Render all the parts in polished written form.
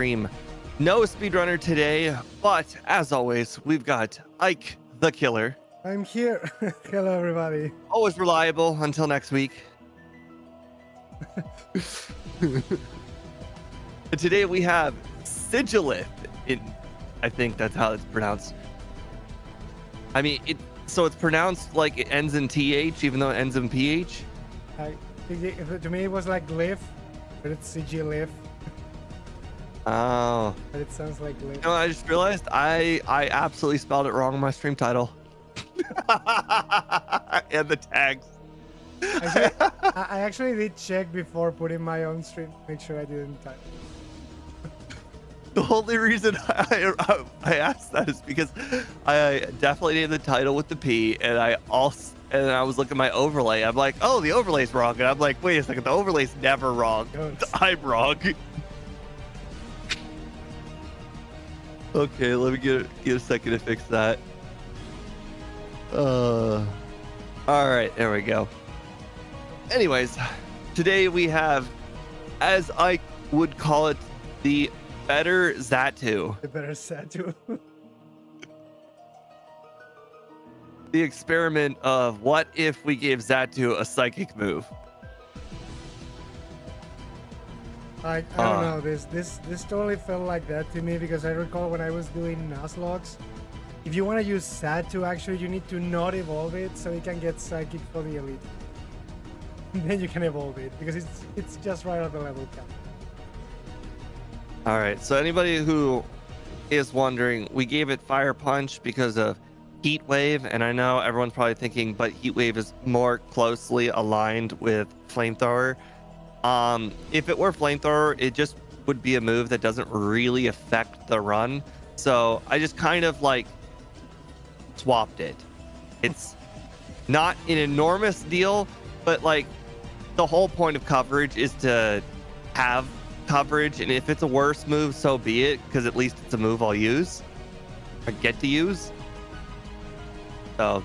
stream. No speedrunner today, but as always, we've got Ike the Killer. I'm here. Hello, everybody. Always reliable until next week. And today we have Sigilyph. I think that's how it's pronounced. I mean, so it's pronounced like it ends in TH, even though it ends in PH. To me, it was like Glyph, but it's Sigilyph. Oh. But it sounds like Glyph. I just realized I absolutely spelled it wrong in my stream title. And the tags. I actually did check before putting my own stream to make sure I didn't type. The only reason I asked that is because I definitely named the title with the P, and I was looking at my overlay. I'm like, oh, the overlay's wrong, and I'm like, wait a second, the overlay's never wrong. I'm wrong. Okay, let me get a second to fix that. All right, there we go. Anyways, today we have, as I would call it, the better Xatu. The better Xatu. The experiment of what if we gave Xatu a psychic move. I don't know. This totally felt like that to me because I recall when I was doing Nuzlockes, if you want to use Xatu, actually you need to not evolve it so you can get psychic for the elite. And then you can evolve it because it's just right at the level cap. All right, so anybody who is wondering, we gave it Fire Punch because of Heat Wave, and I know everyone's probably thinking, but Heat Wave is more closely aligned with Flamethrower. If it were Flamethrower, it just would be a move that doesn't really affect the run. So I just kind of like swapped it. It's not an enormous deal, but like the whole point of coverage is to have coverage, and if it's a worse move, so be it, because at least it's a move I'll use or get to use. So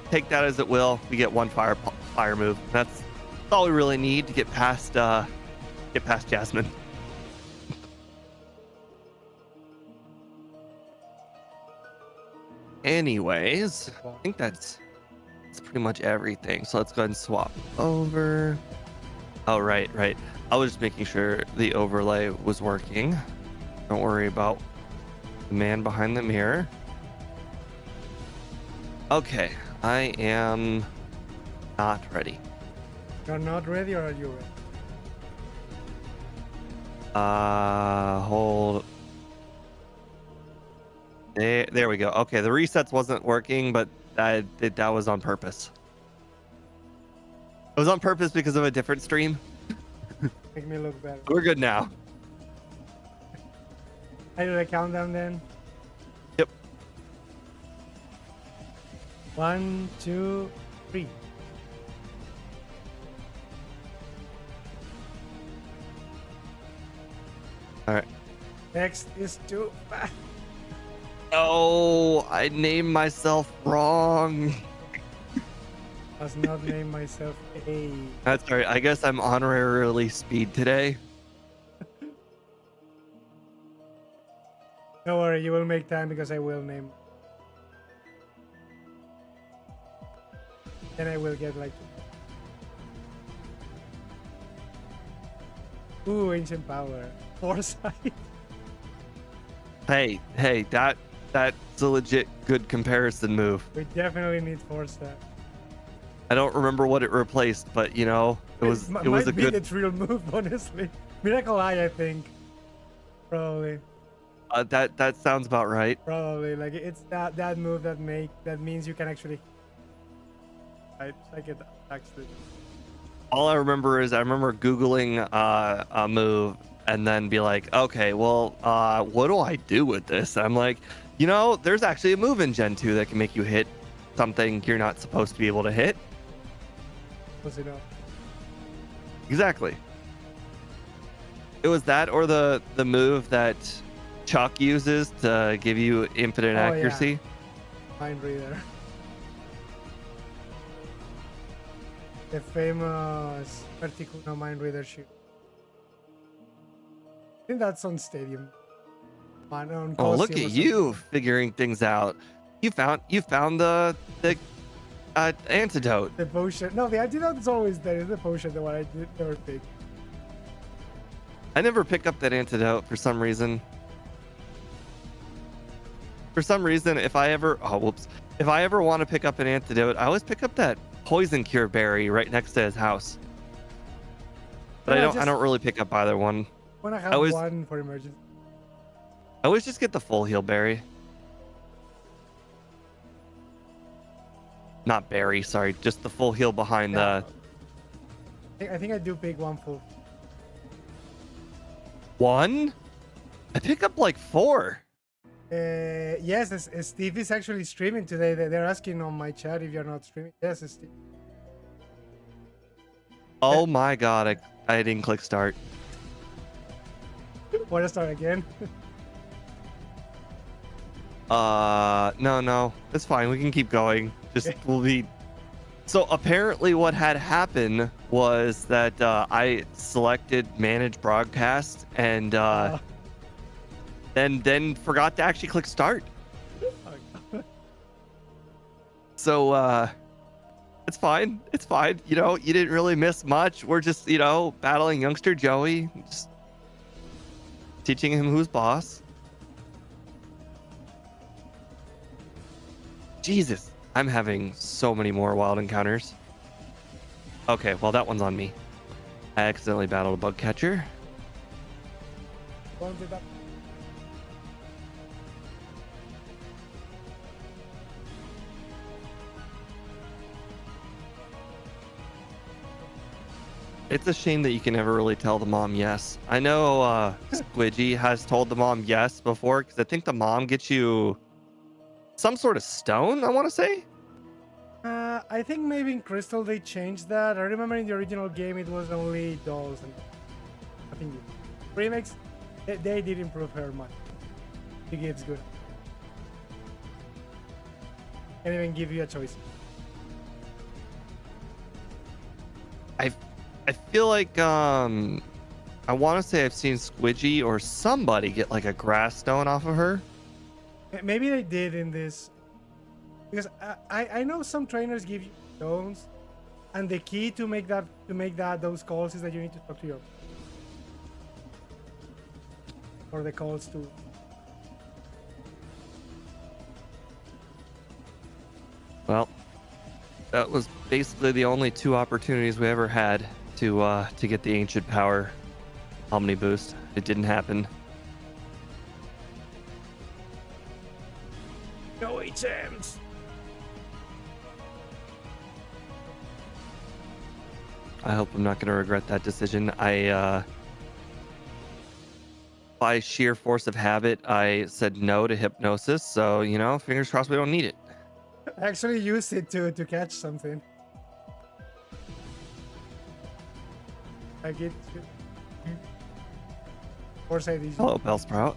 take that as it will. We get one fire move. That's all we really need to get past Jasmine. Anyways, I think that's pretty much everything. So let's go ahead and swap over. Oh, right. I was just making sure the overlay was working. Don't worry about the man behind the mirror. Okay, I am not ready. You're not ready, or are you ready? Hold. There we go. Okay, the resets wasn't working, but that was on purpose. It was on purpose because of a different stream. Make me look better. We're good now. I did a countdown then. Yep. 1, 2, 3. All right. Next is 2. Oh, I named myself wrong. Does not name myself A. That's all right. I guess I'm honorarily speed today. Don't worry, you will make time because I will name. Then I will get like. Ooh, ancient power. Foresight. Hey, that's a legit good comparison move. We definitely need foresight. I don't remember what it replaced, but you know, it was a good. Its real move, honestly. Miracle Eye, I think. Probably. That sounds about right. Probably, like it's that move that means you can actually. I get actually. All I remember is I remember Googling a move and then be like, okay, well, what do I do with this? I'm like, you know, there's actually a move in Gen 2 that can make you hit something you're not supposed to be able to hit. Was it up? Exactly. It was that or the move that Chuck uses to give you infinite accuracy. Yeah. Mind Reader. The famous Verticuno Mind Reader shoot. I think that's on Stadium. on Oh, look costume at or something. you figuring things out. You found the antidote. The potion. No, the antidote is always there. It's the potion, the one I did never pick. I never pick up that antidote for some reason. For some reason, if I ever want to pick up an antidote, I always pick up that poison cure berry right next to his house. But I don't really pick up either one. Wanna I have always one for emergency. I always just get the full heal berry. Not berry, sorry, just the full heal behind Yeah. the I think I do pick one full. one. I pick up like 4. Yes, Steve is actually streaming today. They're asking on my chat if you're not streaming. Yes, it's Steve. Oh my god, I didn't click start. Want to start again? No, it's fine. We can keep going. Just we'll be. So apparently, what had happened was that I selected manage broadcast and then forgot to actually click start. So it's fine. It's fine. You know, you didn't really miss much. We're just battling youngster Joey, just teaching him who's boss. Jesus, I'm having so many more wild encounters. Okay, well, that one's on me. I accidentally battled a bug catcher. Don't do that. It's a shame that you can never really tell the mom yes. I know Squidgy has told the mom yes before, because I think the mom gets you some sort of stone, I want to say. I think maybe in Crystal they changed that. I remember in the original game it was only dolls, and I think remakes they did improve her much. The game's good. Can't even give you a choice. I feel like I want to say I've seen Squidgy or somebody get like a grass stone off of her. Maybe they did in this, because I know some trainers give you stones, and the key to make those calls is that you need to talk to your or the calls to. Well, that was basically the only 2 opportunities we ever had to get the ancient power omni boost. It didn't happen. No HMs. I hope I'm not going to regret that decision. By sheer force of habit, I said no to hypnosis. So, fingers crossed we don't need it. I actually used it to catch something. I get foresight is. Hello, Bellsprout.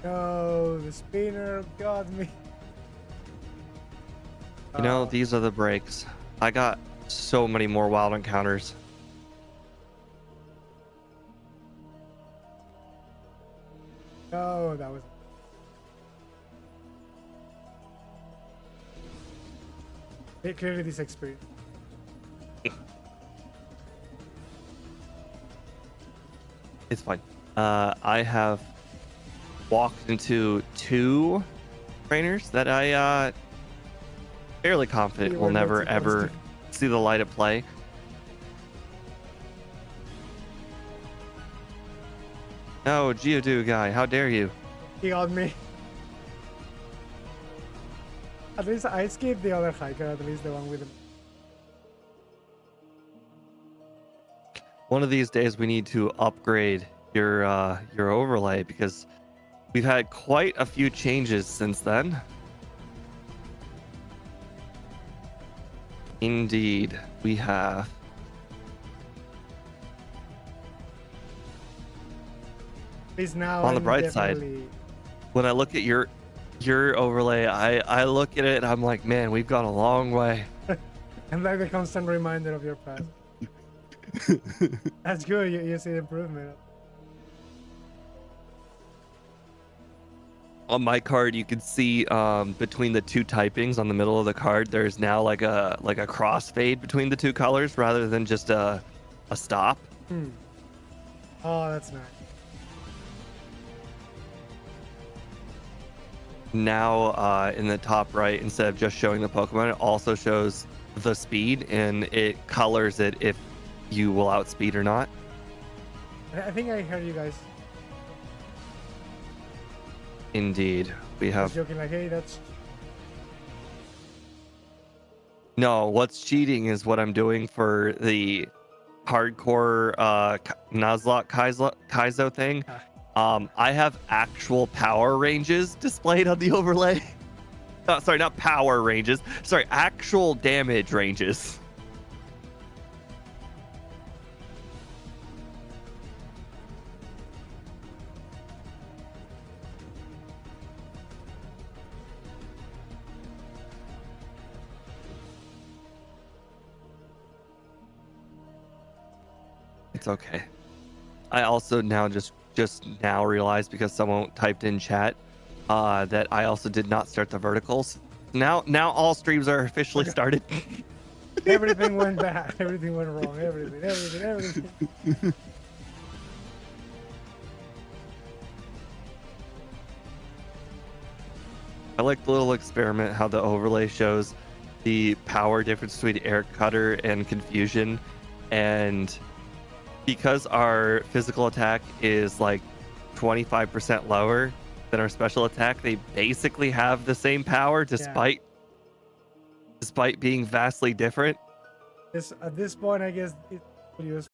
No, the spinner got me. These are the breaks. I got so many more wild encounters. No, that was. Clearly this experience. It's fine. I have walked into 2 trainers that I fairly confident will never ever see the light of play. No, Geodude guy, how dare you? He got me. At least I skipped the other hiker, at least the one with him. One of these days we need to upgrade your overlay, because we've had quite a few changes since then. Indeed, we have. He's now On the bright side, when I look at your overlay, I look at it and I'm like, man, we've gone a long way. And like the constant reminder of your past. That's good. You see the improvement. On my card, you can see between the two typings on the middle of the card, there's now like a crossfade between the two colors rather than just a stop. Hmm. Oh, that's nice. Now in the top right, instead of just showing the Pokemon, it also shows the speed and it colors it if you will outspeed or not. I think I heard you guys. Indeed, we I was have joking like, hey, that's no. What's cheating is what I'm doing for the hardcore Nuzlocke Kaizo thing. ah, I have actual power ranges displayed on the overlay. Sorry, not power ranges. Sorry, actual damage ranges. It's okay. I also now just now realized because someone typed in chat that I also did not start the verticals. Now all streams are officially forgot. started. Everything went bad. Everything went wrong. Everything. I like the little experiment how the overlay shows the power difference between air cutter and confusion, and because our physical attack is like 25% lower than our special attack, they basically have the same power Yeah. despite being vastly different. This at this point, I guess it's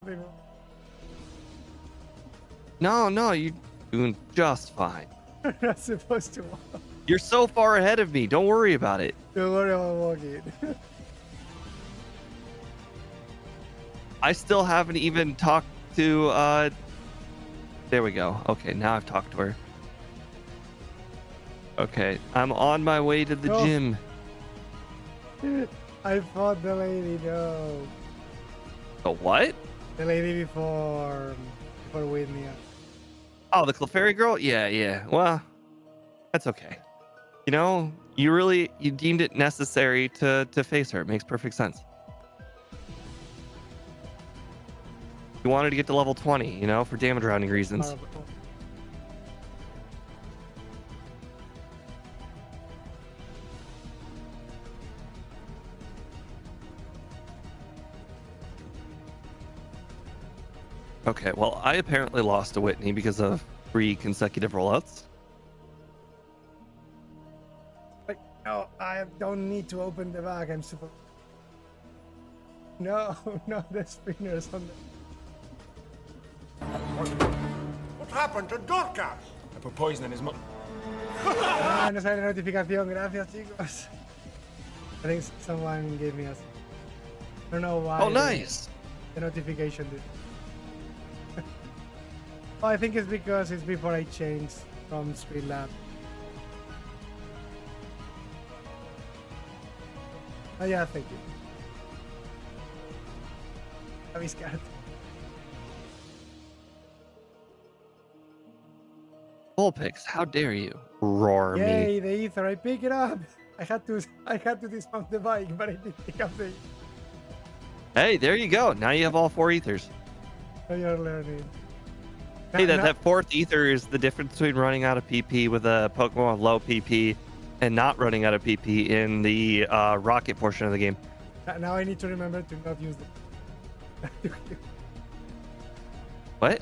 something wrong. No, you're doing just fine. We're not supposed to walk. You're so far ahead of me. Don't worry about it. Don't worry about walking. I still haven't even talked to there we go. Okay, now I've talked to her. Okay, I'm on my way to the No. gym. I fought the lady, no. The what? The lady before Whitney. Oh, the Clefairy girl? Yeah. Well, that's okay. You know, you deemed it necessary to face her. It makes perfect sense. You wanted to get to level 20, you know, for damage rounding reasons. Okay, well, I apparently lost to Whitney because of 3 consecutive rollouts. No, I don't need to open the bag. I'm supposed. No, the spinners on the. What happened to Dorcas? I put poison in his mouth. Ah, no sale la notificación. Gracias, chicos. I think someone gave me a. I don't know why. Oh, nice. The notification did. Oh, I think it's because it's before I changed from Streamlab. Oh yeah, thank you. I'm scared. Bullpix, how dare you roar me? Yay, the ether! I pick it up. I had to dismount the bike, but I did pick up the. Hey, there you go. Now you have all 4 ethers. Oh, you're learning. Hey, that 4th ether is the difference between running out of PP with a Pokemon with low PP and not running out of PP in the rocket portion of the game. Now I need to remember to not use the. What?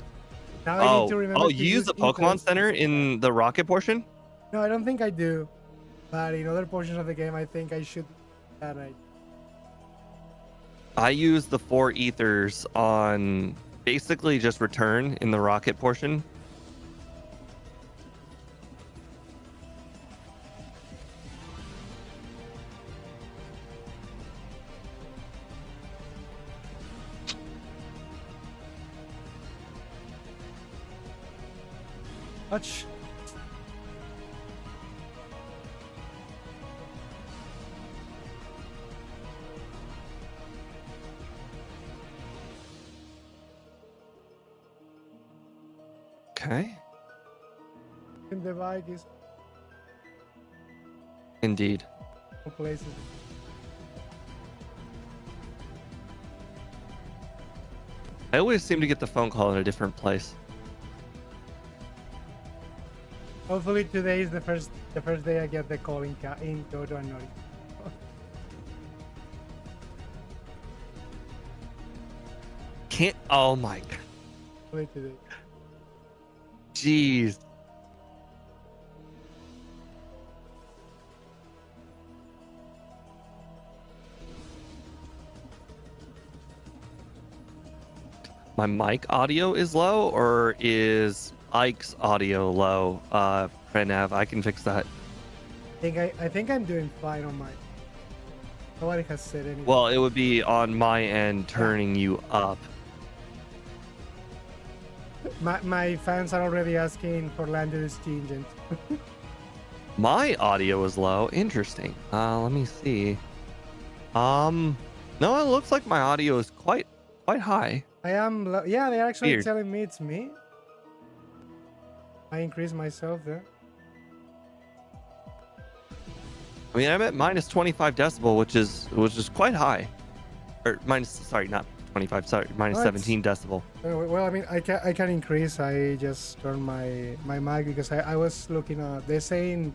Now I need to remember to you use the Pokemon ethers. Center in the rocket portion? No, I don't think I do. But in other portions of the game, I think I should. That right. I use the 4 ethers on basically just return in the rocket portion. Touch. Okay. In the bike is Indeed. places. I always seem to get the phone call in a different place. Hopefully today is the first day I get the call in Dodo and Nori. Can't. Oh my. Hopefully today. Jeez. My mic audio is low, or is Ike's audio low? Pranav, I can fix that. I think I'm doing fine on my. Nobody has said anything. Well, it would be on my end turning you up. My fans are already asking for Lander's Tangent. My audio is low. Interesting. Let me see. No, it looks like my audio is quite high. I am. Yeah, they're actually Weird. telling me it's me. I increased myself there. I mean, I'm at minus 25 decibel, which is quite high. Or minus, sorry, not 25. Sorry, minus No, 17 decibel. Well, I mean, I can increase. I just turned my mic because I was looking at. They're saying,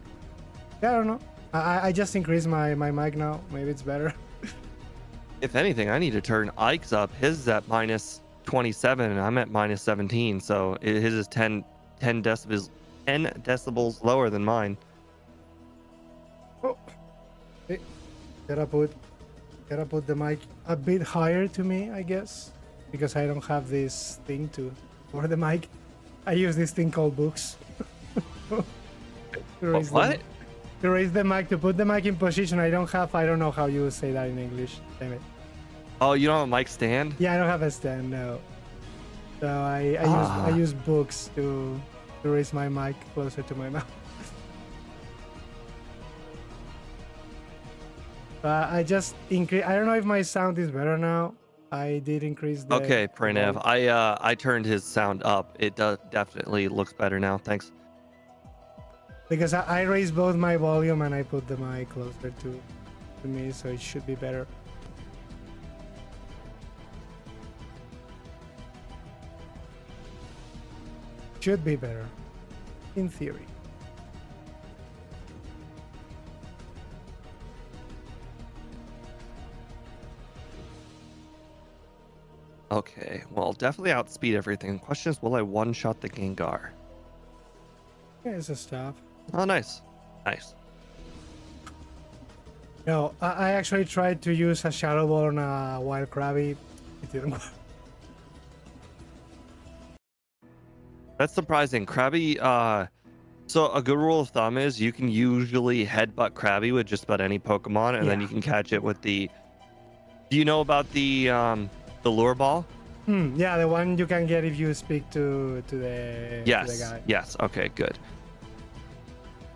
yeah, I don't know. I just increased my mic now. Maybe it's better. If anything, I need to turn Ike's up. His is at minus 27, and I'm at minus 17. So his is 10 decibels lower than mine. Oh, hey, gotta put the mic a bit higher to me, I guess. because I don't have this thing for the mic. I use this thing called books. to raise the What? mic- to raise the mic, to put the mic in position. I don't know how you say that in English. Damn it. Oh, you don't have a mic stand? Yeah, I don't have a stand, no. So I use books to raise my mic closer to my mouth. I just increase. I don't know if my sound is better now. I did increase the. Okay, the Pranav. volume. I turned his sound up. It does definitely looks better now. Thanks. Because I raised both my volume and I put the mic closer to me, so it should be better. Should be better, in theory. Okay, well, definitely outspeed everything. Question is, will I one-shot the Gengar? Yeah, it's a stop. Oh, nice. Nice. No, I actually tried to use a Shadow Ball on a Wild Krabby. It didn't work. That's surprising. Krabby, so a good rule of thumb is you can usually headbutt Krabby with just about any Pokemon, and then you can catch it with the... Do you know about the lure ball? Yeah, the one you can get if you speak to the guy. Yes. Okay, good.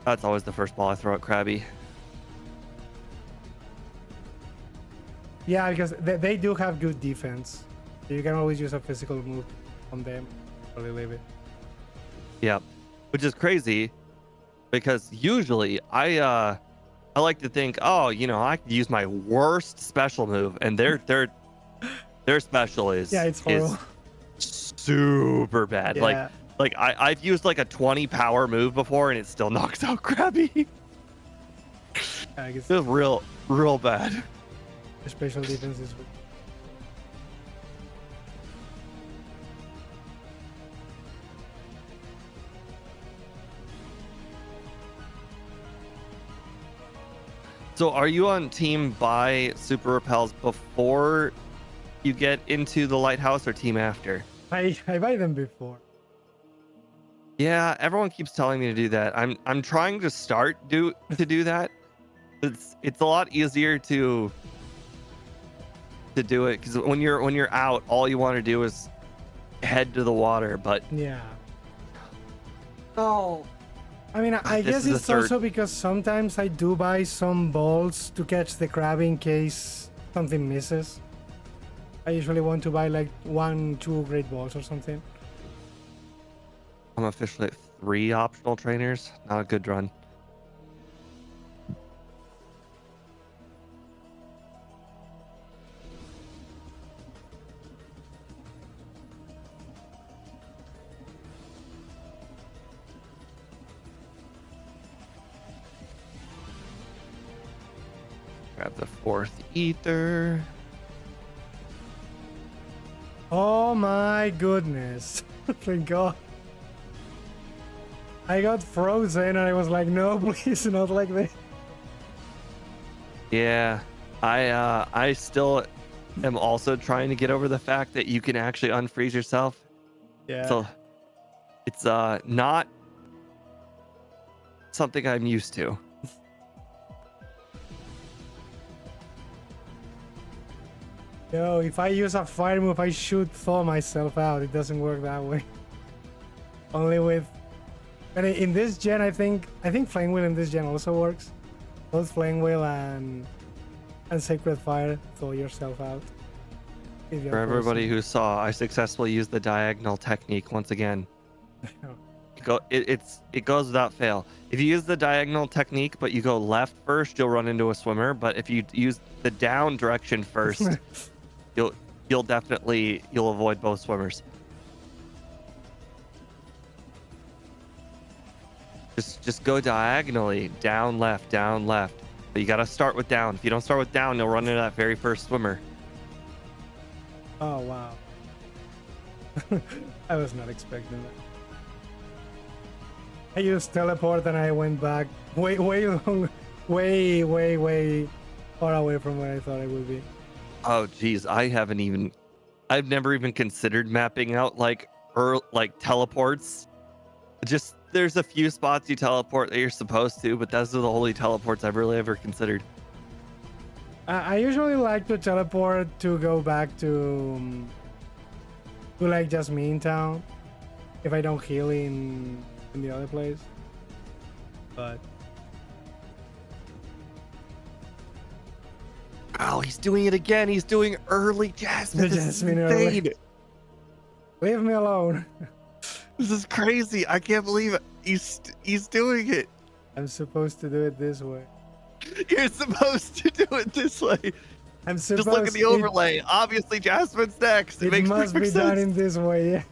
That's always the first ball I throw at Krabby. Yeah, because they do have good defense. You can always use a physical move on them. Probably leave it. Yeah, which is crazy because usually I like to think, oh, I could use my worst special move, and their special is Yeah, it's horrible. super bad. Yeah. Like I've used like a 20 power move before, and it still knocks out Krabby. I guess It's real bad. the special defense is. So are you on team buy super repels before you get into the lighthouse, or team after? I buy them before. Yeah, everyone keeps telling me to do that. I'm trying to start to do that. It's a lot easier to do it, because when you're out, all you want to do is head to the water. But Yeah. oh, I mean, I This guess is the it's third- also because sometimes I do buy some balls to catch the crab in case something misses. I usually want to buy like 1-2 great balls or something. I'm officially at 3 optional trainers. Not a good run. Grab the 4th ether. Oh my goodness. Thank God. I got frozen and I was like, no, please, not like this. Yeah, I still am also trying to get over the fact that you can actually unfreeze yourself. Yeah. So it's not something I'm used to. Yo, if I use a fire move, I should thaw myself out. It doesn't work that way. Only with... And in this gen, I think Flame Wheel in this gen also works. Both Flame Wheel and Sacred Fire thaw yourself out. If you're For everybody frozen. who saw, I successfully used the diagonal technique once again. It goes without fail. If you use the diagonal technique, but you go left first, you'll run into a swimmer. But if you use the down direction first, you'll avoid both swimmers. Just go diagonally, down left. But you gotta start with down. If you don't start with down, you'll run into that very first swimmer. Oh, wow. I was not expecting that. I used teleport and I went back way far away from where I thought I would be. Oh geez, I haven't even I've never even considered mapping out like teleports. Just there's a few spots you teleport that you're supposed to, but those are the only teleports I've really ever considered. I usually like to teleport to go back to like just Mean Town if I don't heal in the other place. But Oh, he's doing it again. He's doing early Jasmine. The This Jasmine is early. insane. leave me alone. This is crazy. I can't believe it. He's doing it. I'm supposed to do it this way. You're supposed to do it this way. I'm supposed. Just look at the overlay. Obviously, Jasmine's next. It makes must be perfect done sense. in this way. Yeah.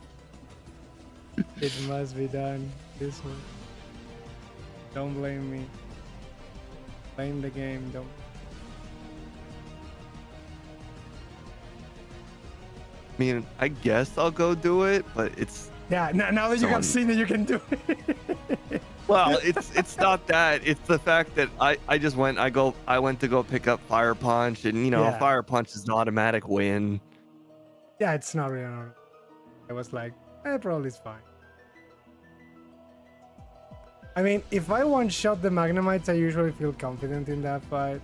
It must be done this way. Don't blame me. Blame the game. Don't. I mean, I guess I'll go do it, but it's Yeah. Now that you have seen it, you can do it. well, it's not that. It's the fact that I just went. I went to go pick up Fire Punch, and Yeah. Fire Punch is an automatic win. Yeah, it's not really. I was like, probably it's fine. I mean, if I one-shot the Magnemites, I usually feel confident in that fight.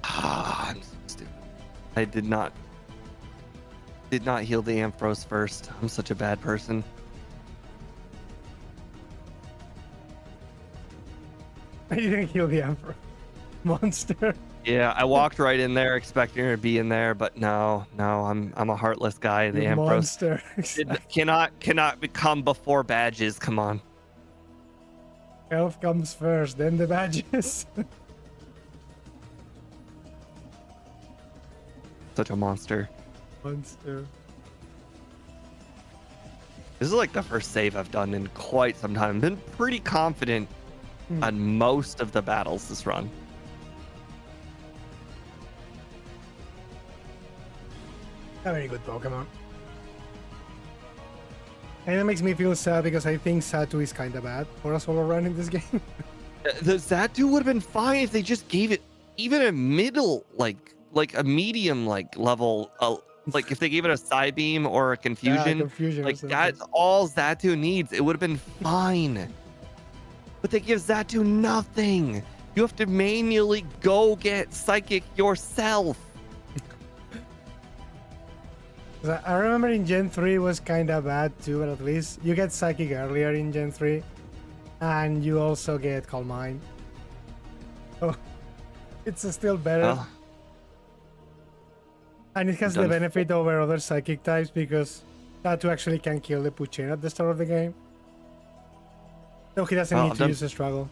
I'm so stupid. I did not heal the Ampharos first. I'm such a bad person. I didn't heal the Emperor. Monster. Yeah, I walked right in there expecting her to be in there, but no, I'm a heartless guy. The You Ampharos monster. cannot become before badges. Come on. Health comes first, then the badges. Such a monster. Monster. This is like the first save I've done in quite some time. Been pretty confident on most of the battles this run. A very good Pokemon. And it makes me feel sad because I think Satu is kind of bad for a solo run in this game. The Zatu would have been fine if they just gave it even a middle, like a medium, level. Like if they gave it a Psybeam or a Confusion. Confusion. Like that's all Zatu needs. It would have been fine. But they give Zatu nothing. You have to manually go get Psychic yourself. I remember in Gen 3 was kind of bad too, but at least you get Psychic earlier in Gen 3. And you also get Calm Mind. Oh, it's still better. Well, And it has the benefit over other Psychic types because Satu actually can kill the Puchin at the start of the game. So he doesn't need to use a struggle.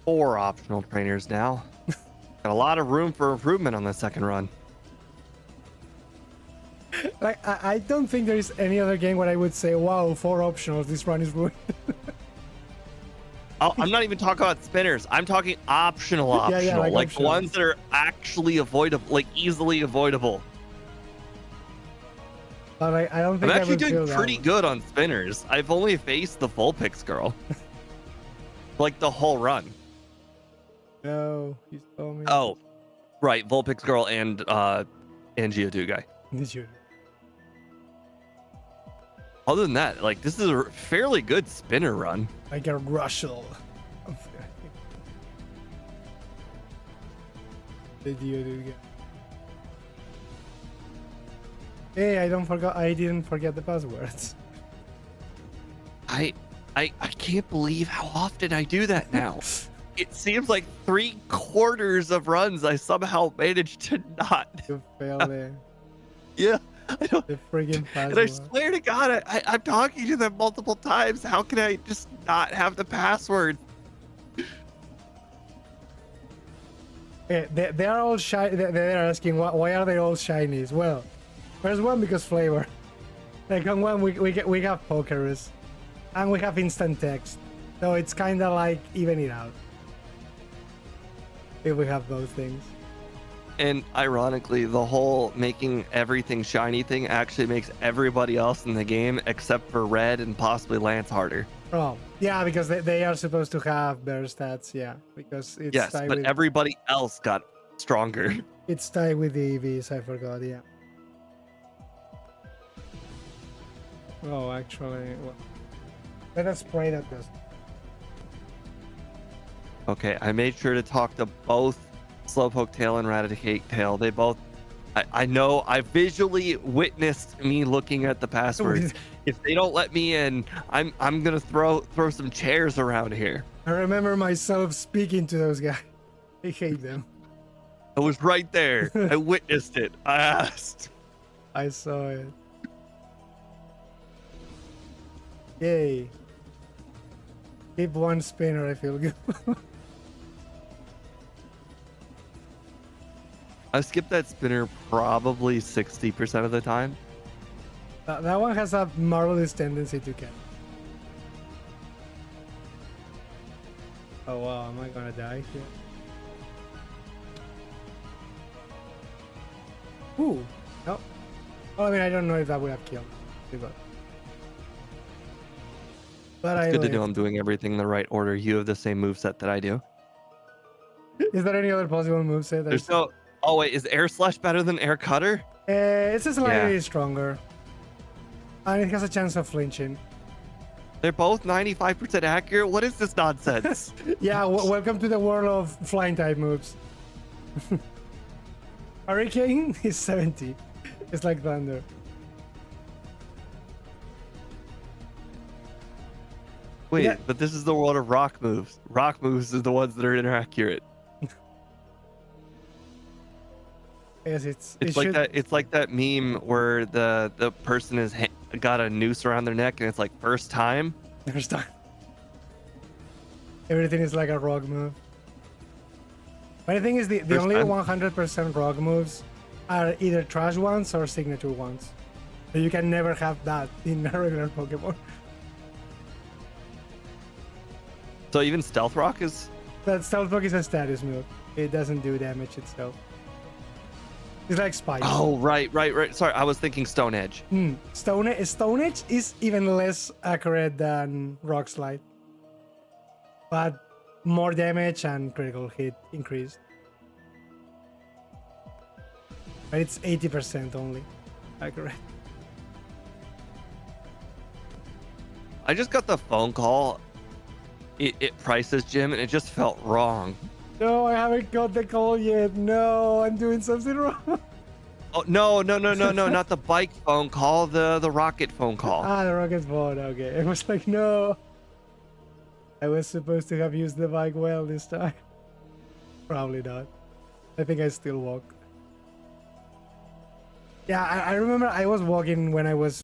4 optional trainers now. Got a lot of room for improvement on the second run. Like, I don't think there is any other game where I would say, wow, 4 optionals, this run is ruined. I'm not even talking about spinners. I'm talking optional, Yeah, like optional. ones that are actually avoidable, like easily avoidable. But I don't I'm think actually I would feel doing that pretty one. good on spinners. I've only faced the Vulpix girl. Like the whole run. No, you told me. Oh, right. Vulpix girl and Geodude guy. Did you? Other than that, like this is a fairly good spinner run. I get Russell. Did you do it? Hey, I didn't forget the passwords. I can't believe how often I do that now. It seems like 3/4 of runs I somehow managed to not. You failed it. Yeah, I don't. The friggin' And I password. swear to God, I'm talking to them multiple times. How can I just not have the password? Yeah, they are all shy. They're asking why are they all shinies? Well, first one because flavor. Second one we have Pokerus, and we have instant text, so it's kind of like even it out. If we have those things. And ironically, the whole making everything shiny thing actually makes everybody else in the game, except for Red and possibly Lance, harder. Oh, yeah, because they are supposed to have better stats. Yeah, because it's Yes, tied but with, everybody else got stronger. it's tied with the EVs. I forgot. Yeah. Oh, actually, well, let us pray that does. Okay, I made sure to talk to both Slowpoke Tail and Raticate Tail. They both, I know, I visually witnessed me looking at the passwords. If they don't let me in, I'm gonna throw some chairs around here. I remember myself speaking to those guys. I hate them. I was right there. I witnessed it. I asked. I saw it. Yay. Keep one spinner, I feel good. I skip that spinner probably 60% of the time. That one has a marvelous tendency to catch. Oh wow, am I gonna die here? Ooh, no. Well, I mean, I don't know if that would have killed me, but It's I good to know lived. I'm doing everything in the right order. You have the same moveset that I do. Is there any other possible moveset? There's no. Oh wait, is Air Slash better than Air Cutter? It's slightly Yeah. stronger, and it has a chance of flinching. They're both 95% accurate. What is this nonsense? Yeah, welcome to the world of flying type moves. Hurricane is 70. It's like thunder. Wait, Yeah. but this is the world of rock moves. Rock moves are the ones that are inaccurate. Yes, it It's like should. that. It's like that meme where the person has got a noose around their neck and it's like first time. There's time. Everything is like a rock move. But the thing is, the First only time? 100% rock moves are either trash ones or signature ones. So you can never have that in a regular Pokemon. So even Stealth Rock is. That Stealth Rock is a status move. It doesn't do damage itself. It's like Spikes. Oh right. Sorry, I was thinking Stone Edge. Stone Edge is even less accurate than Rock Slide, but more damage and critical hit increase. But it's 80% only accurate. I just got the phone call. It prices Jim, and it just felt wrong. No, I haven't got the call yet. No, I'm doing something wrong. Oh no, not the bike phone call, the rocket phone call. Ah, the rocket phone. Okay, I was like, no. I was supposed to have used the bike well this time. Probably not. I think I still walk. Yeah, I remember I was walking when I was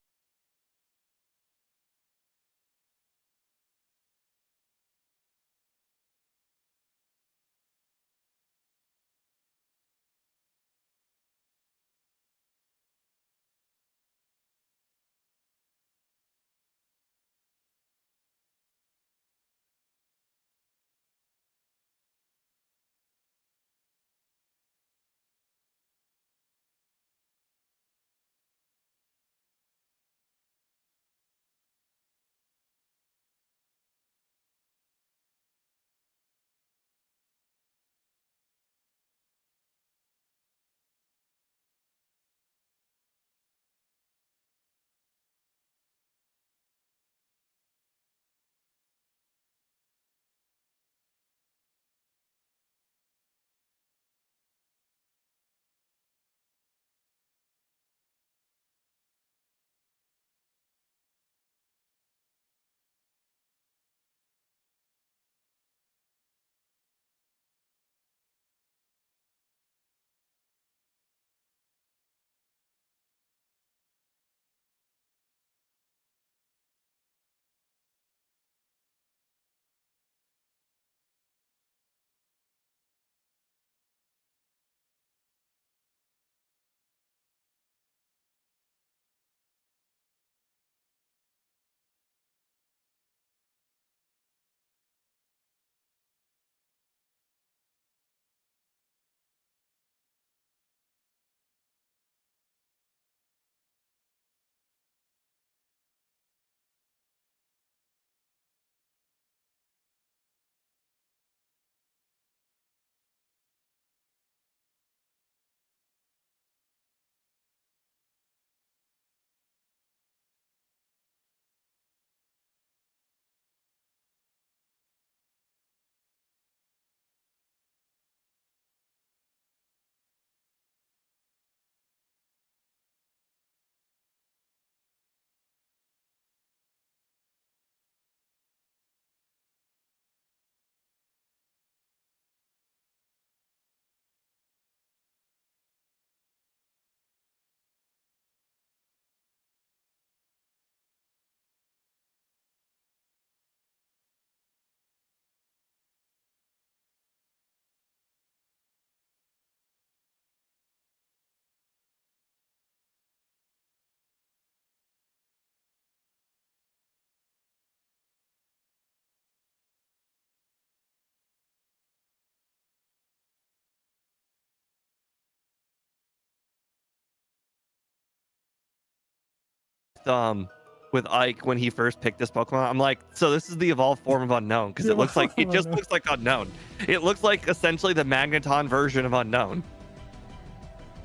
with Ike when he first picked this Pokemon. I'm like, so this is the evolved form of Unknown because it looks like it just looks like Unknown. It looks like essentially the Magneton version of Unknown.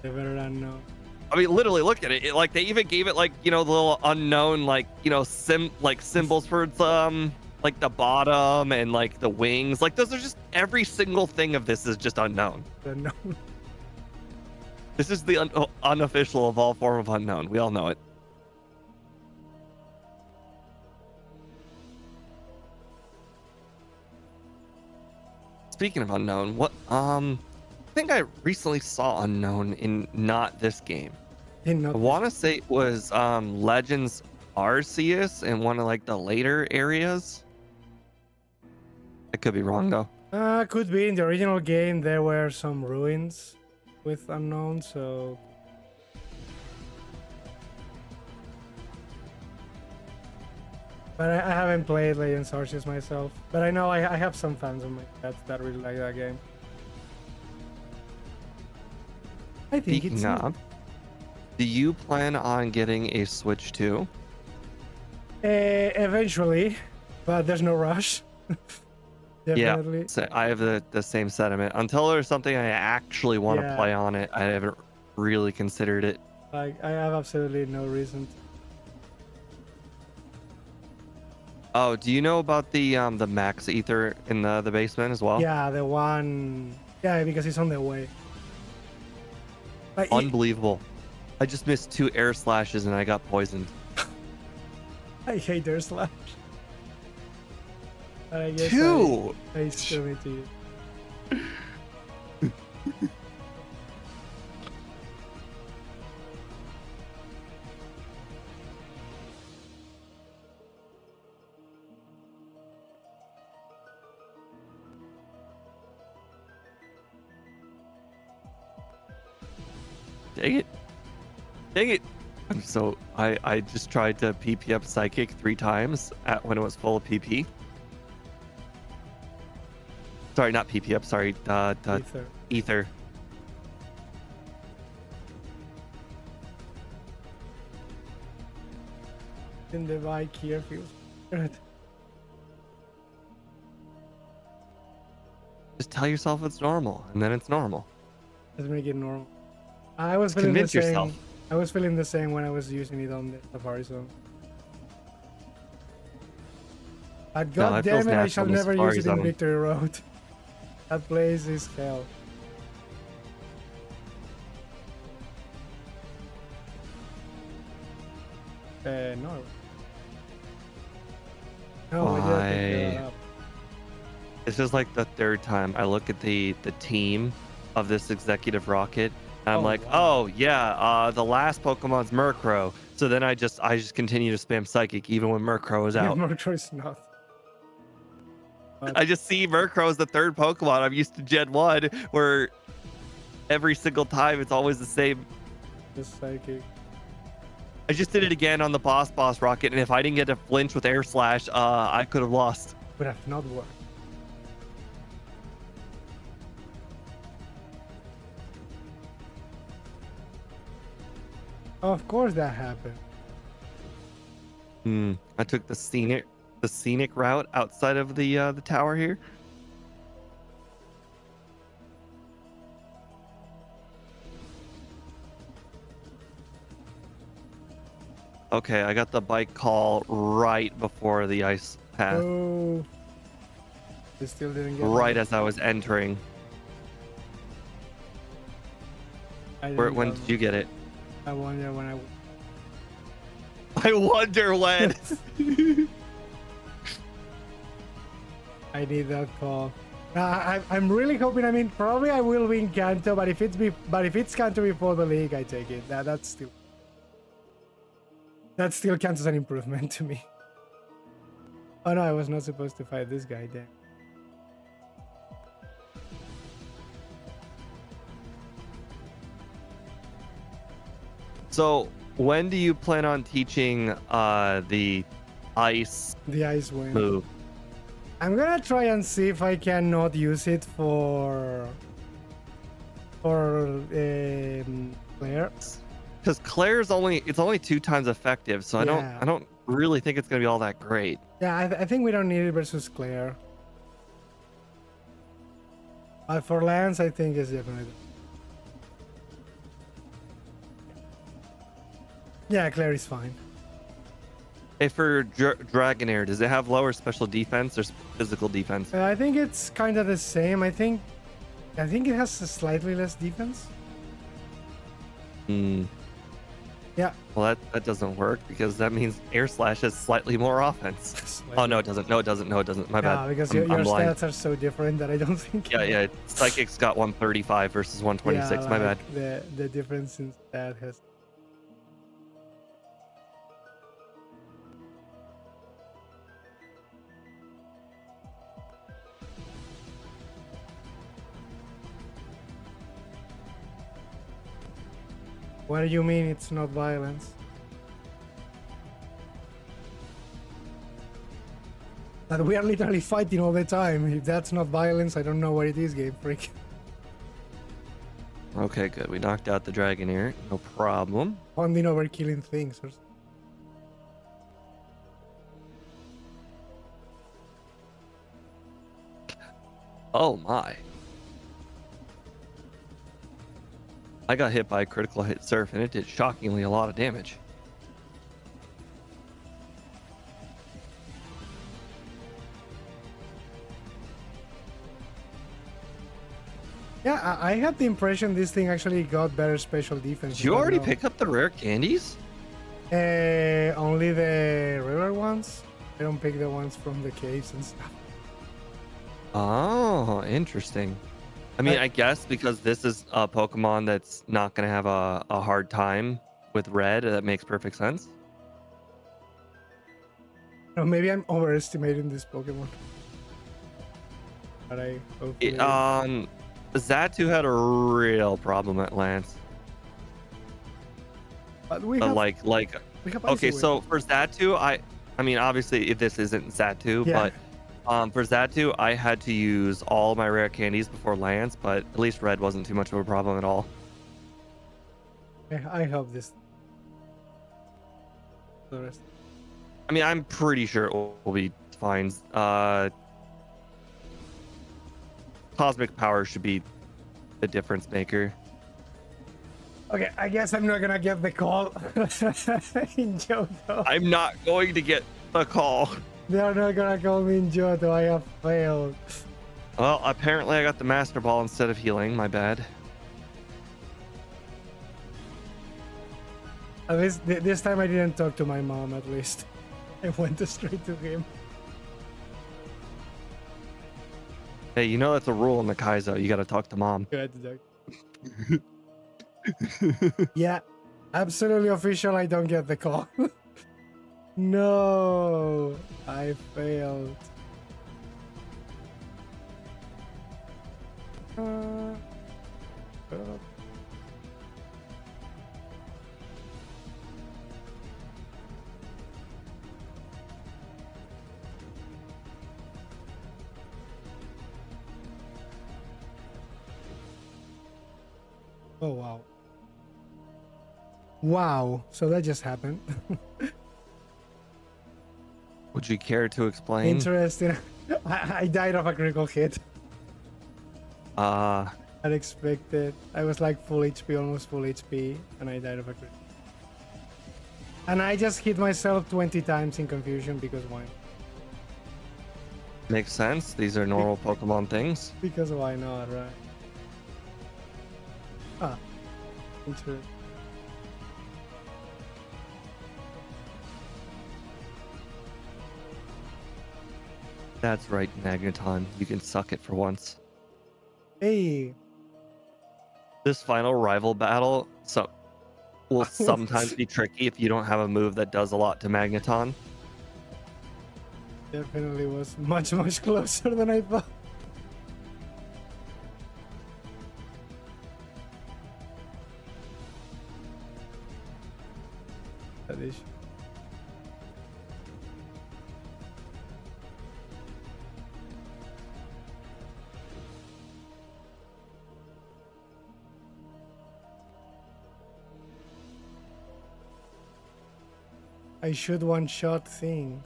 Never Unknown. I mean, literally, look at it. Like they even gave it like the little Unknown like symbols for its like the bottom and like the wings. Like those are just every single thing of this is just Unknown. Unknown. This is the unofficial evolved form of Unknown. We all know it. Speaking of Unknown, what I think I recently saw Unknown in not this game. I want to say it was Legends Arceus in one of like the later areas. I could be wrong though. Could be. In the original game there were some ruins with Unknown, so but I haven't played Legends Arceus myself. But I know I have some fans of mine that really like that game. I think Speaking of, do you plan on getting a Switch too? Eventually, but there's no rush. Definitely. Yeah, so I have the same sentiment. Until there's something I actually want to play on it, I haven't really considered it. Like, I have absolutely no reason to. Oh, do you know about the Max Ether in the basement as well? Yeah, the one. Yeah, because it's on the way. Like, Unbelievable. I just missed 2 air slashes and I got poisoned. I hate air slash. But I guess 2. I still need to use. Dang it. Dang it. So I just tried to PP up Psychic 3 times when it was full of PP. Sorry, not PP up. Sorry, Ether. And the bike here feels good. Just tell yourself it's normal, and then it's normal. Let's make it normal. I was feeling Convince the same. yourself. I was feeling the same when I was using it on the Safari Zone. But god damn it, I shall never use it in Victory Road. That place is hell. No. No, This is like the 3rd time I look at the team of this executive rocket. And I'm like, wow. Oh yeah, the last Pokemon's Murkrow. So then I just continue to spam Psychic even when Murkrow is out. Murkrow is not. I just see Murkrow as the 3rd Pokemon. I'm used to Gen 1 where every single time it's always the same. Just Psychic. I just did it again on the boss rocket, and if I didn't get a flinch with Air Slash, I could have lost. Would have not worked. Of course that happened. I took the scenic route outside of the tower here. Okay, I got the bike call right before the ice path. Oh, they still didn't get right as I was entering. When did you get it? I wonder when I wonder when. I need that call. I'm really hoping. I mean, probably I will win Kanto, but if it's Kanto before the league, I take it. That still counts as an improvement to me. Oh no, I was not supposed to fight this guy then. So when do you plan on teaching the ice wing move? I'm gonna try and see if I can not use it for players. because Claire's only 2 times effective, so Yeah. I don't really think it's gonna be all that great. Yeah, I think we don't need it versus Claire. But for Lance, I think it's definitely. Yeah, Claire is fine. Hey, for Dragonair, does it have lower special defense or physical defense? I think it's kind of the same. I think it has a slightly less defense. Hmm. Yeah. Well, that doesn't work because that means Air Slash has slightly more offense. Oh no, it doesn't. No, it doesn't. No, it doesn't. My bad. Yeah, because I'm your blind. stats are so different that I don't think. Yeah. Psychic's got 135 versus 126. Yeah, My like bad. the difference in stat has. What do you mean it's not violence? But we are literally fighting all the time. If that's not violence, I don't know what it is, Game Freak. Okay, good. We knocked out the Dragonair. No problem. Bonding over killing things or something. Oh my. I got hit by a critical hit surf and it did shockingly a lot of damage. Yeah, I had the impression this thing actually got better special defense. Did you but already no. pick up the rare candies? Only the rare ones. I don't pick the ones from the caves and stuff. Oh, interesting. I mean, I guess because this is a Pokemon that's not going to have a hard time with red, that makes perfect sense. Or maybe I'm overestimating this Pokemon. But I hopefully... Zatu had a real problem at Lance. But we have, Like, we have Icy okay, Wind. so for Zatu, I mean, obviously, if this isn't Zatu, Yeah. but for Zatu, I had to use all my rare candies before Lance, but at least red wasn't too much of a problem at all. I hope this. The rest. I mean, I'm pretty sure it will be fine. Cosmic power should be the difference maker. Okay, I guess I'm not gonna get the call in Johto. I'm not going to get the call. They are not gonna call me in Johto. I have failed. Well, apparently I got the Master Ball instead of healing. My bad. At least this time I didn't talk to my mom. At least I went straight to him. Hey, you know that's a rule in the Kaizo. You got to talk to mom. Good. Yeah, absolutely official. I don't get the call. No, I failed. Oh, wow. Wow, so that just happened. Would you care to explain? Interesting. I died of a critical hit. Unexpected. I was like full HP, almost full HP, and I died of a crit. And I just hit myself 20 times in confusion because why? Makes sense. These are normal Pokemon things. Because why not, right? Ah, interesting. That's right, Magneton. You can suck it for once. Hey, This final rival battle will sometimes be tricky if you don't have a move that does a lot to Magneton. definitely was much closer than I thought. That is. I should one-shot things.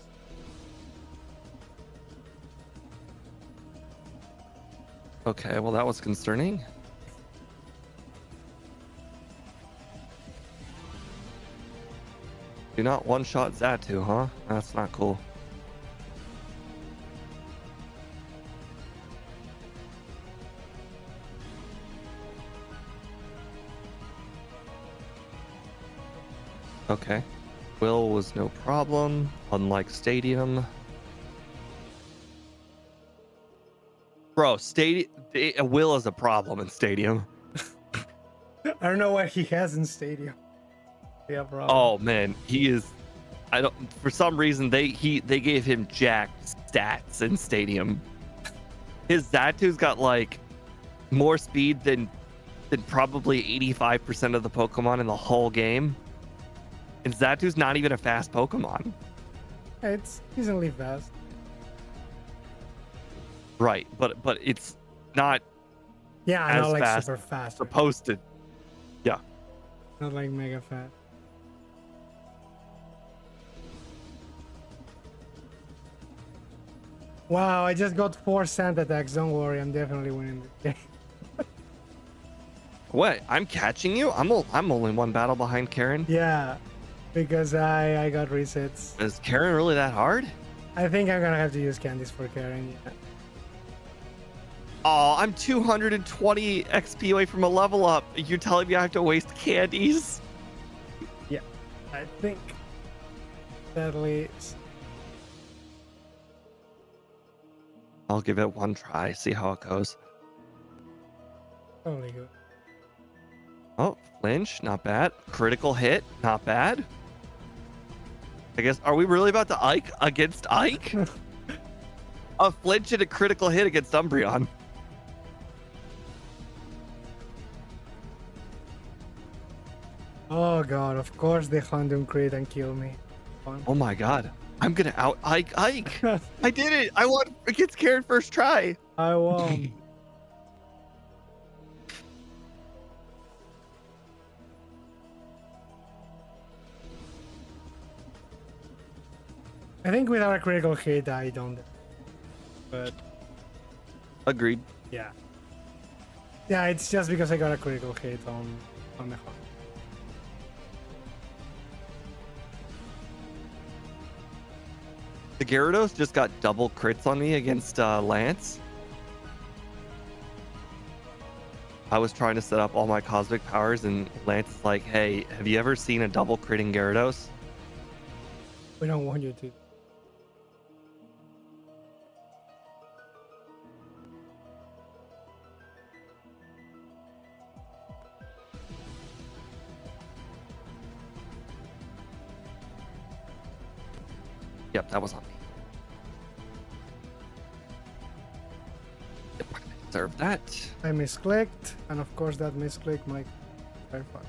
Okay, well that was concerning. Do not one-shot Zatu, huh? That's not cool. Okay. Will was no problem, unlike Stadium. Bro, Will is a problem in Stadium. I don't know what he has in Stadium. Yeah, bro. Oh man, he is. I don't. For some reason, they gave him jacked stats in Stadium. His Zatu's got like more speed than probably 85% of the Pokemon in the whole game. And Zatu's not even a fast Pokemon. It's decently fast. Right, but it's not Yeah, as not like fast super fast. supposed to. Yeah. Not like mega fast. Wow, I just got 4 sand attacks. Don't worry, I'm definitely winning this game. What? I'm catching you? I'm only one battle behind Karen. Yeah, because I got resets. Is Karen really that hard? I think I'm gonna have to use candies for Karen. Yeah. Oh, I'm 220 XP away from a level up. You're telling me I have to waste candies? Yeah, I think that leads. I'll give it one try, see how it goes. Totally good. Oh, flinch, not bad. Critical hit, not bad. I guess, are we really about to Ike against Ike? A flinch and a critical hit against Umbreon. Oh god, of course they Houndoom crit and kill me. Oh my god. I'm gonna out Ike Ike. I did it. I won against Karen first try. I won. I think without a critical hit, I don't. But Agreed. yeah, yeah, it's just because I got a critical hit on the Hawk. The Gyarados just got double crits on me against Lance. I was trying to set up all my cosmic powers, and Lance is like, "Hey, have you ever seen a double critting Gyarados?" We don't want you to. Yep, that was on me. Yep, I deserve that. I misclicked, and of course that misclick might verify.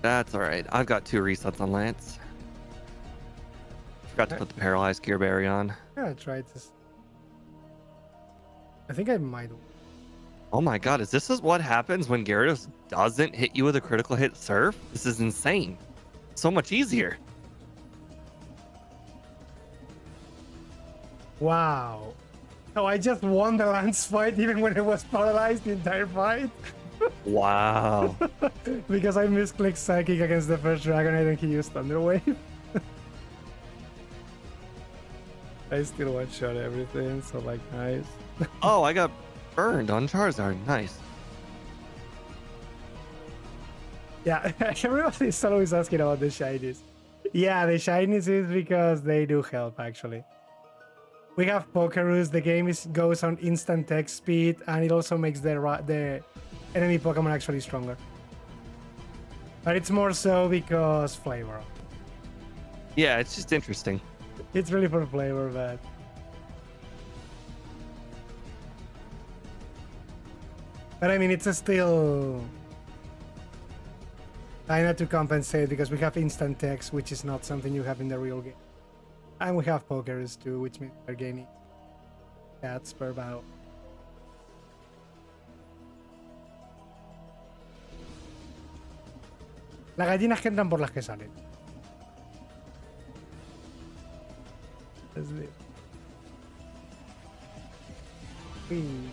That's all right. I've got 2 resets on Lance. Forgot to put the paralyzed Gear Berry on. Yeah, I tried this. I think I might. Oh my god, is this what happens when Gyarados doesn't hit you with a critical hit Surf? This is insane. So much easier. Wow. Oh, I just won the Lance fight even when it was paralyzed the entire fight. Wow. Because I misclicked Psychic against the first Dragonite and he used Thunder Wave. I still one-shot everything, so like nice. Oh, I got burned on Charizard. Nice. Yeah, everybody's always asking about the shinies. Yeah, the shinies is because they do help actually. We have Pokeroos, the game goes on instant text speed, and it also makes the enemy Pokemon actually stronger. But it's more so because flavor. Yeah, it's just interesting. It's really for flavor, but I mean, it's still kinda to compensate because we have instant text, which is not something you have in the real game. And we have Pokeroos too, which means we're gaining stats per battle. Las gallinas que entran por las que salen. Let's leave. Whee.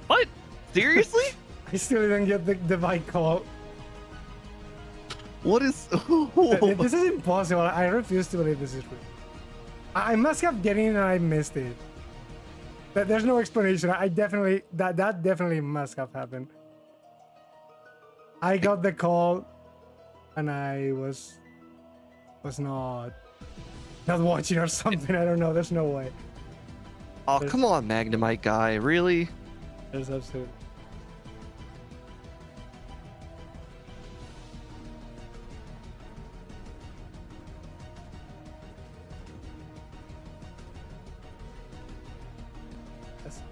What? Seriously? I still didn't get the bike call. What is? This is impossible. I refuse to believe this is real. I must have get in and I missed it. There's no explanation. I definitely that definitely must have happened. I got the call, and I was not watching or something. I don't know. There's no way. Oh, come on, Magnemite guy. Really? There's absolutely. That's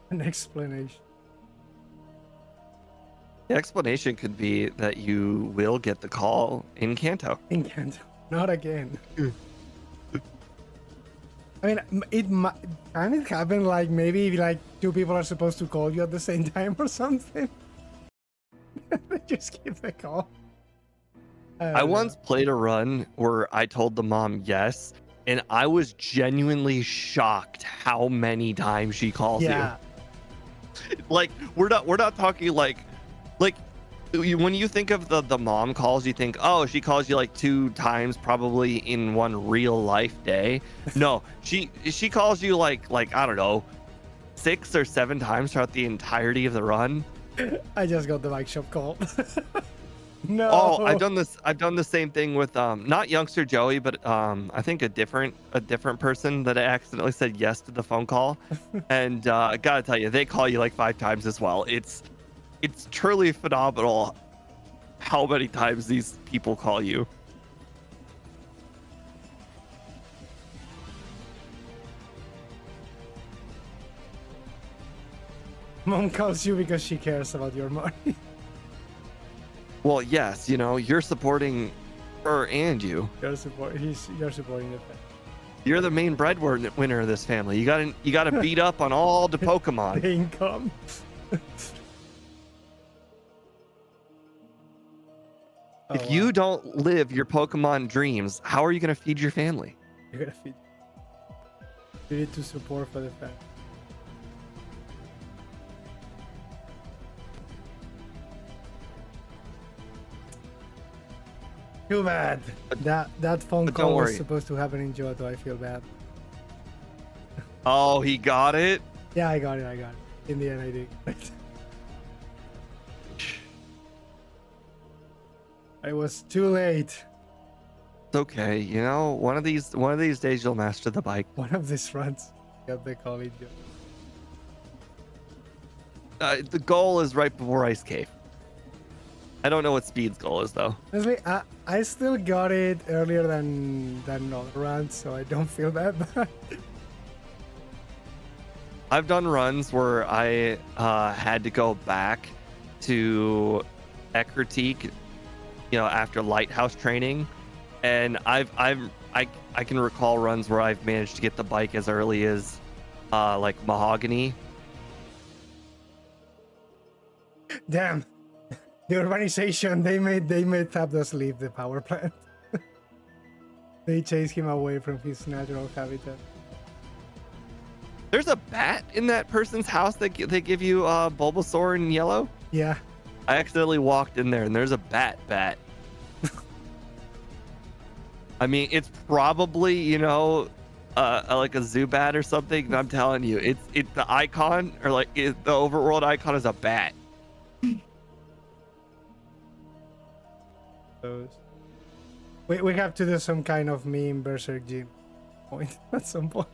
an explanation. The explanation could be that you will get the call in Kanto. In Kanto. Not again. I mean, it might kind of happen like maybe like two people are supposed to call you at the same time or something. They just give the call. I once played a run where I told the mom yes, and I was genuinely shocked how many times she calls Yeah. you. Like we're not talking like when you think of the mom calls, you think, oh, she calls you like 2 times probably in one real life day. No, she calls you like I don't know, 6 or 7 times throughout the entirety of the run. I just got the bike shop call. No. Oh, I've done the same thing with not youngster Joey, but I think a different person that I accidentally said yes to the phone call. And I gotta tell you, they call you like 5 times as well. It's truly phenomenal how many times these people call you. Mom calls you because she cares about your money. Well, yes, you know, you're supporting her and you. You're supporting the family. You're the main breadwinner of this family. You gotta beat up on all the Pokemon. The income. If you don't live your Pokemon dreams, how are you gonna feed your family? You're gonna feed. You need to support for the family. Too bad. That phone But call don't was worry. supposed to happen in Johto. I feel bad. Oh, he got it? Yeah, I got it. In the end, I did. I was too late. It's okay. You know, one of these days you'll master the bike. One of these runs got the call in Johto. The goal is right before Ice Cave. I don't know what Speed's goal is though. Honestly, I still got it earlier than other runs, so I don't feel that bad. I've done runs where I had to go back to Eckertique, you know, after Lighthouse training, and I can recall runs where I've managed to get the bike as early as like Mahogany. Damn, the urbanization they made Zapdos leave the power plant. They chased him away from his natural habitat. There's a bat in that person's house that they give you Bulbasaur in yellow. Yeah. I accidentally walked in there and there's a bat. I mean, it's probably, you know, like a Zubat or something. But I'm telling you, it's the icon or like the overworld icon is a bat. We have to do some kind of meme Berserk Gym point at some point.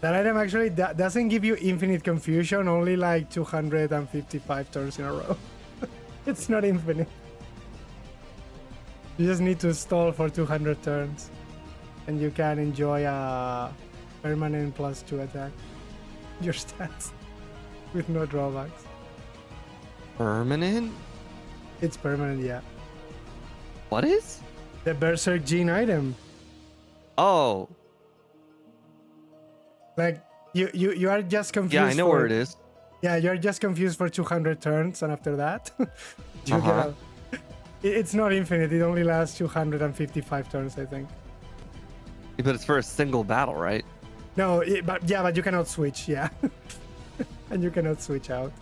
That item actually doesn't give you infinite confusion, only like 255 turns in a row. It's not infinite. You just need to stall for 200 turns, and you can enjoy a permanent +2 attack. Your stats with no drawbacks. Permanent? It's permanent, yeah. What is? The Berserk Gene item. Oh, Like, You are just confused. Yeah, I know where it is. Yeah, you're just confused for 200 turns, and after that, you get a, it's not infinite. It only lasts 255 turns, I think. But it's for a single battle, right? No, but you cannot switch. Yeah, and you cannot switch out.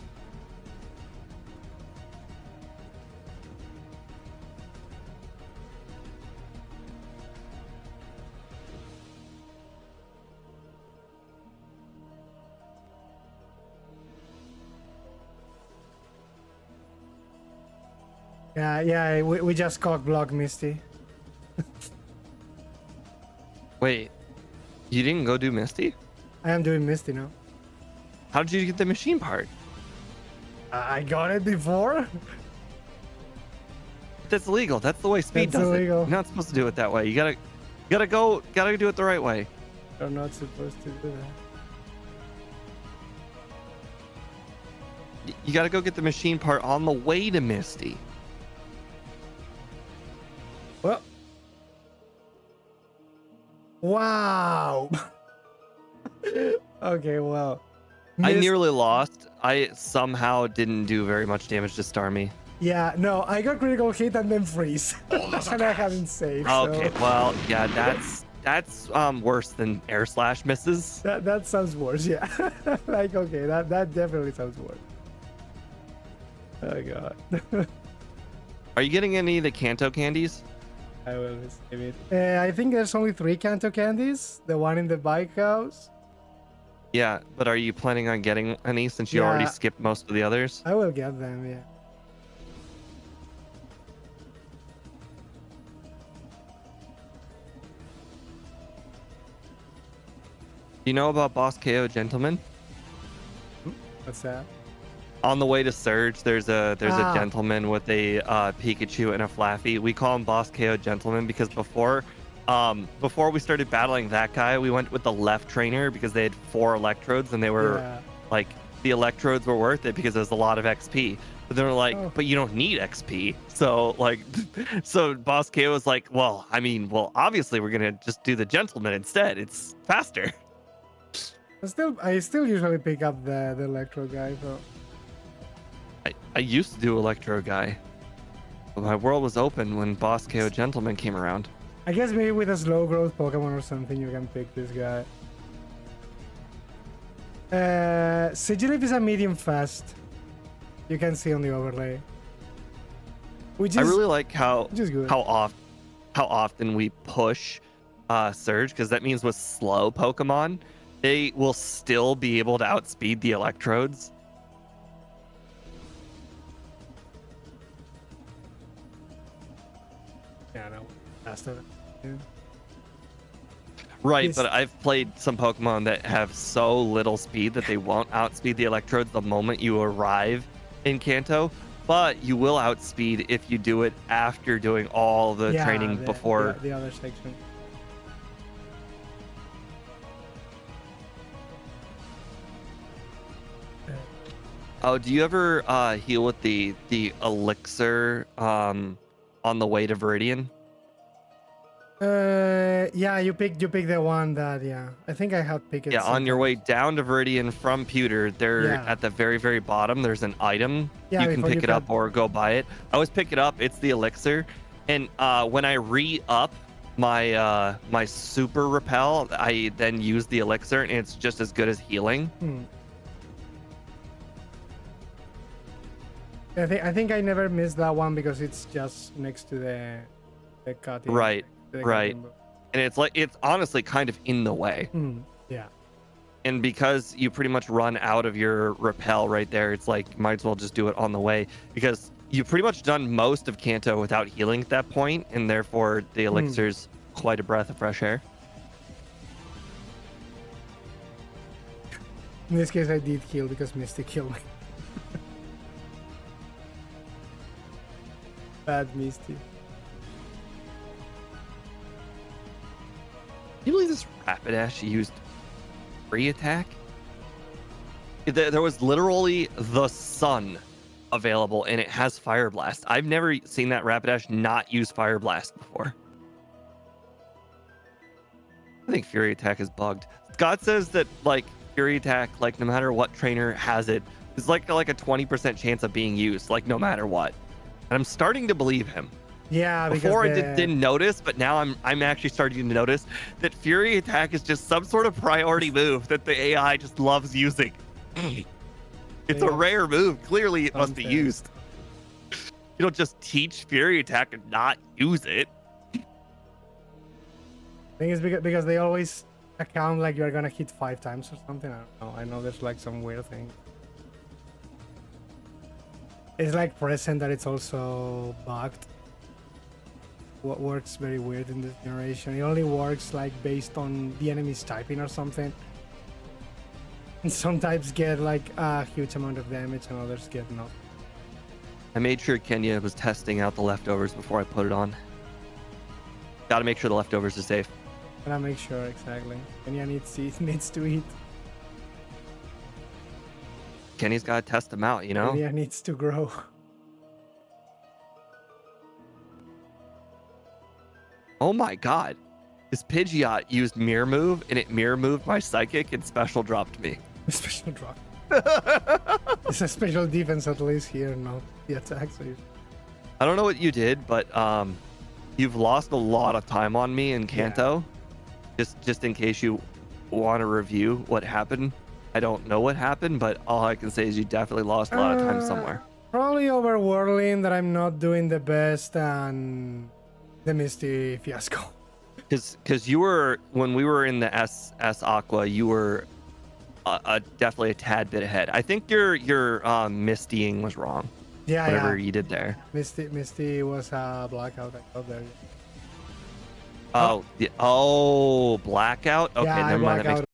Yeah, we just cock block Misty. Wait, you didn't go do Misty? I am doing Misty now. How did you get the machine part? I got it before. That's illegal. That's the way speed That's does illegal. it. You're not supposed to do it that way. You gotta do it the right way. You're not supposed to do that. You gotta go get the machine part on the way to Misty. Well. Wow. Okay, well. I nearly lost. I somehow didn't do very much damage to Starmie. Yeah, no, I got critical hit and then freeze. And I haven't saved. Okay, So well, yeah, that's worse than air slash misses. that sounds worse, yeah. Like, okay, that definitely sounds worse. Oh god. Are you getting any of the Kanto candies? I will receive it. I think there's only 3 Kanto candies. The one in the bike house. Yeah, but are you planning on getting any since you already Yeah. skipped most of the others? I will get them, yeah. Do you know about Boss KO Gentleman? What's that? On the way to Surge, there's a Ah. gentleman with a Pikachu and a Flaffy. We call him Boss KO Gentleman because before we started battling that guy, we went with the left trainer because they had 4 electrodes and they were Yeah. like the electrodes were worth it because there's a lot of XP. But they were like, Oh. but you don't need XP. So like, so Boss KO was like, well, obviously we're gonna just do the Gentleman instead. It's faster. I still usually pick up the electro guy, so I used to do Electro Guy. But my world was open when Boss KO Gentleman came around. I guess maybe with a slow growth Pokemon or something you can pick this guy. Sigilyph is a medium fast. You can see on the overlay. Which is I really like how which is good. how often we push Surge, because that means with slow Pokemon, they will still be able to outspeed the Electrodes. Yeah, no. Faster. Yeah. Right, Yes. but I've played some Pokemon that have so little speed that they won't outspeed the Electrodes the moment you arrive in Kanto, but you will outspeed if you do it after doing all the Yeah, training before. the other section. Oh, do you ever heal with the elixir on the way to Viridian? Yeah, you pick the one that I think I have picked it. Yeah, on your way sometimes. down to Viridian from Pewter, there Yeah. at the very, very bottom, there's an item. Yeah, You can before pick you it up can- or go buy it. I always pick it up. It's the elixir. And when I re-up my my super repel, I then use the elixir, and it's just as good as healing. Hmm. I think I never missed that one because it's just next to the cutting. Right, the right. cutting book. And it's honestly kind of in the way. Yeah. And because you pretty much run out of your repel right there, it's like might as well just do it on the way, because you've pretty much done most of Kanto without healing at that point, and therefore the elixir's quite a breath of fresh air. In this case, I did heal because Misty killed me. Bad Misty. Can you believe this Rapidash used free attack? There was literally the sun available, and it has Fire Blast. I've never seen that Rapidash not use Fire Blast before. I think Fury Attack is bugged. Scott says that like Fury attack, like no matter what trainer has it, is like a 20% chance of being used, like no matter what. And I'm starting to believe him. Yeah, because Before I the didn't notice, but now I'm actually starting to notice that Fury attack is just some sort of priority move that the AI just loves using. It's a rare move. Clearly, it must be something. used. You don't just teach Fury attack and not use it. Thing is because they always account like you're gonna hit 5 times or something. I don't know. I know there's like some weird thing. It's like present that it's also bugged. What works very weird in this generation. It only works like based on the enemy's typing or something. And some types get like a huge amount of damage and others get nothing. I made sure Kenya was testing out the leftovers before I put it on. Got to make sure the leftovers are safe. And I make sure exactly. Kenya needs to eat. Kenny's got to test them out, you know? Kenya needs to grow. Oh my god. This Pidgeot used mirror move and it mirror moved my psychic and special dropped me. Special drop. It's a special defense at least here, not the attacks. I don't know what you did, but you've lost a lot of time on me in Kanto. Just in case you want to review what happened. I don't know what happened, but all I can say is you definitely lost a lot of time somewhere. Probably overworlding that I'm not doing the best and the Misty fiasco. Because you were, when we were in the S Aqua, you were definitely a tad bit ahead. I think your mistying was wrong. Yeah, Whatever yeah. you did there. Misty was a blackout. I thought there. Oh, blackout. Okay, Yeah, never mind. That makes blackout.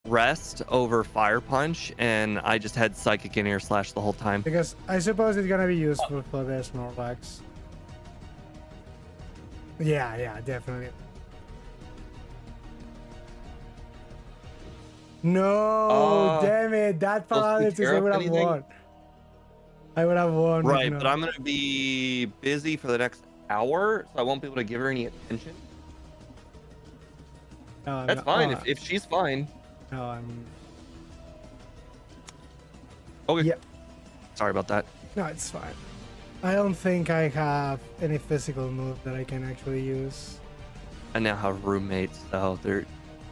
Rest over Fire Punch, and I just had Psychic and Air Slash the whole time. Because I suppose it's gonna be useful for the Snorlax. Yeah, definitely. No, damn it! That paralysis, I would have won. I would have won. Right, no. but I'm gonna be busy for the next hour, so I won't be able to give her any attention. No, That's fine if she's fine. No, I'm. Okay. Yeah. Sorry about that. No, it's fine. I don't think I have any physical move that I can actually use. I now have roommates, so they're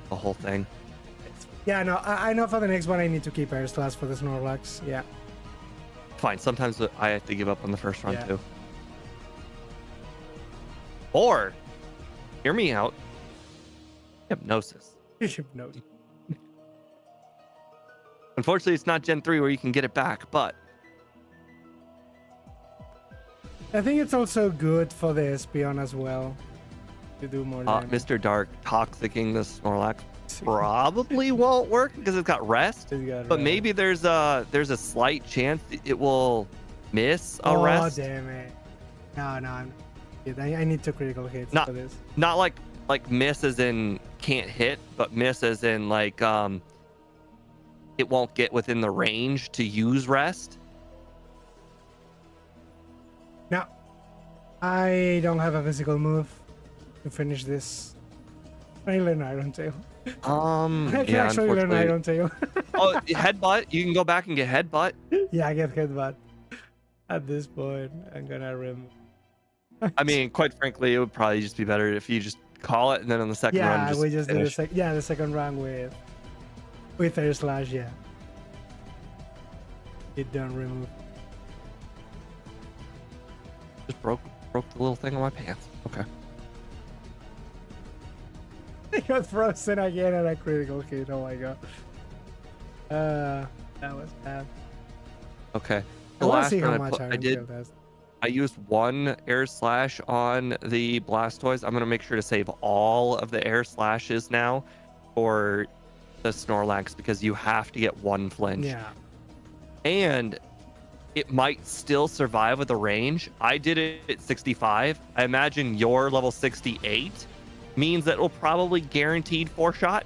the whole thing. Yeah, no, I know for the next one I need to keep Air Slash for the Snorlax. Yeah. Fine. Sometimes I have to give up on the first run Yeah. too. Or, hear me out. Hypnosis. Hypnosis. Unfortunately, it's not Gen 3 where you can get it back, but I think it's also good for the Espeon as well to do more damage. Mr. Dark toxicking the Snorlax probably won't work because it's got rest. But maybe there's a slight chance it will miss a rest. Oh damn it! No, I need two critical hits for this. Not like miss as in can't hit, but miss as in like it won't get within the range to use rest. No, I don't have a physical move to finish this. I learn Iron Tail. I can actually learn Iron Tail. Oh, headbutt. You can go back and get headbutt. Yeah, I get headbutt. At this point, I'm gonna remove. I mean, quite frankly, it would probably just be better if you just call it and then on the second run, Yeah, we just do finish. the second run with Air Slash. Yeah, it don't remove. Just broke the little thing on my pants. Okay. I got frozen again and a critical hit. Oh my god. That was bad. Okay. I want to see how much Iron Tail does. I used one Air Slash on the Blastoise. I'm gonna make sure to save all of the Air Slashes now for the Snorlax because you have to get one flinch. Yeah. And it might still survive with the range. I did it at 65. I imagine your level 68 means that it will probably guaranteed 4-shot.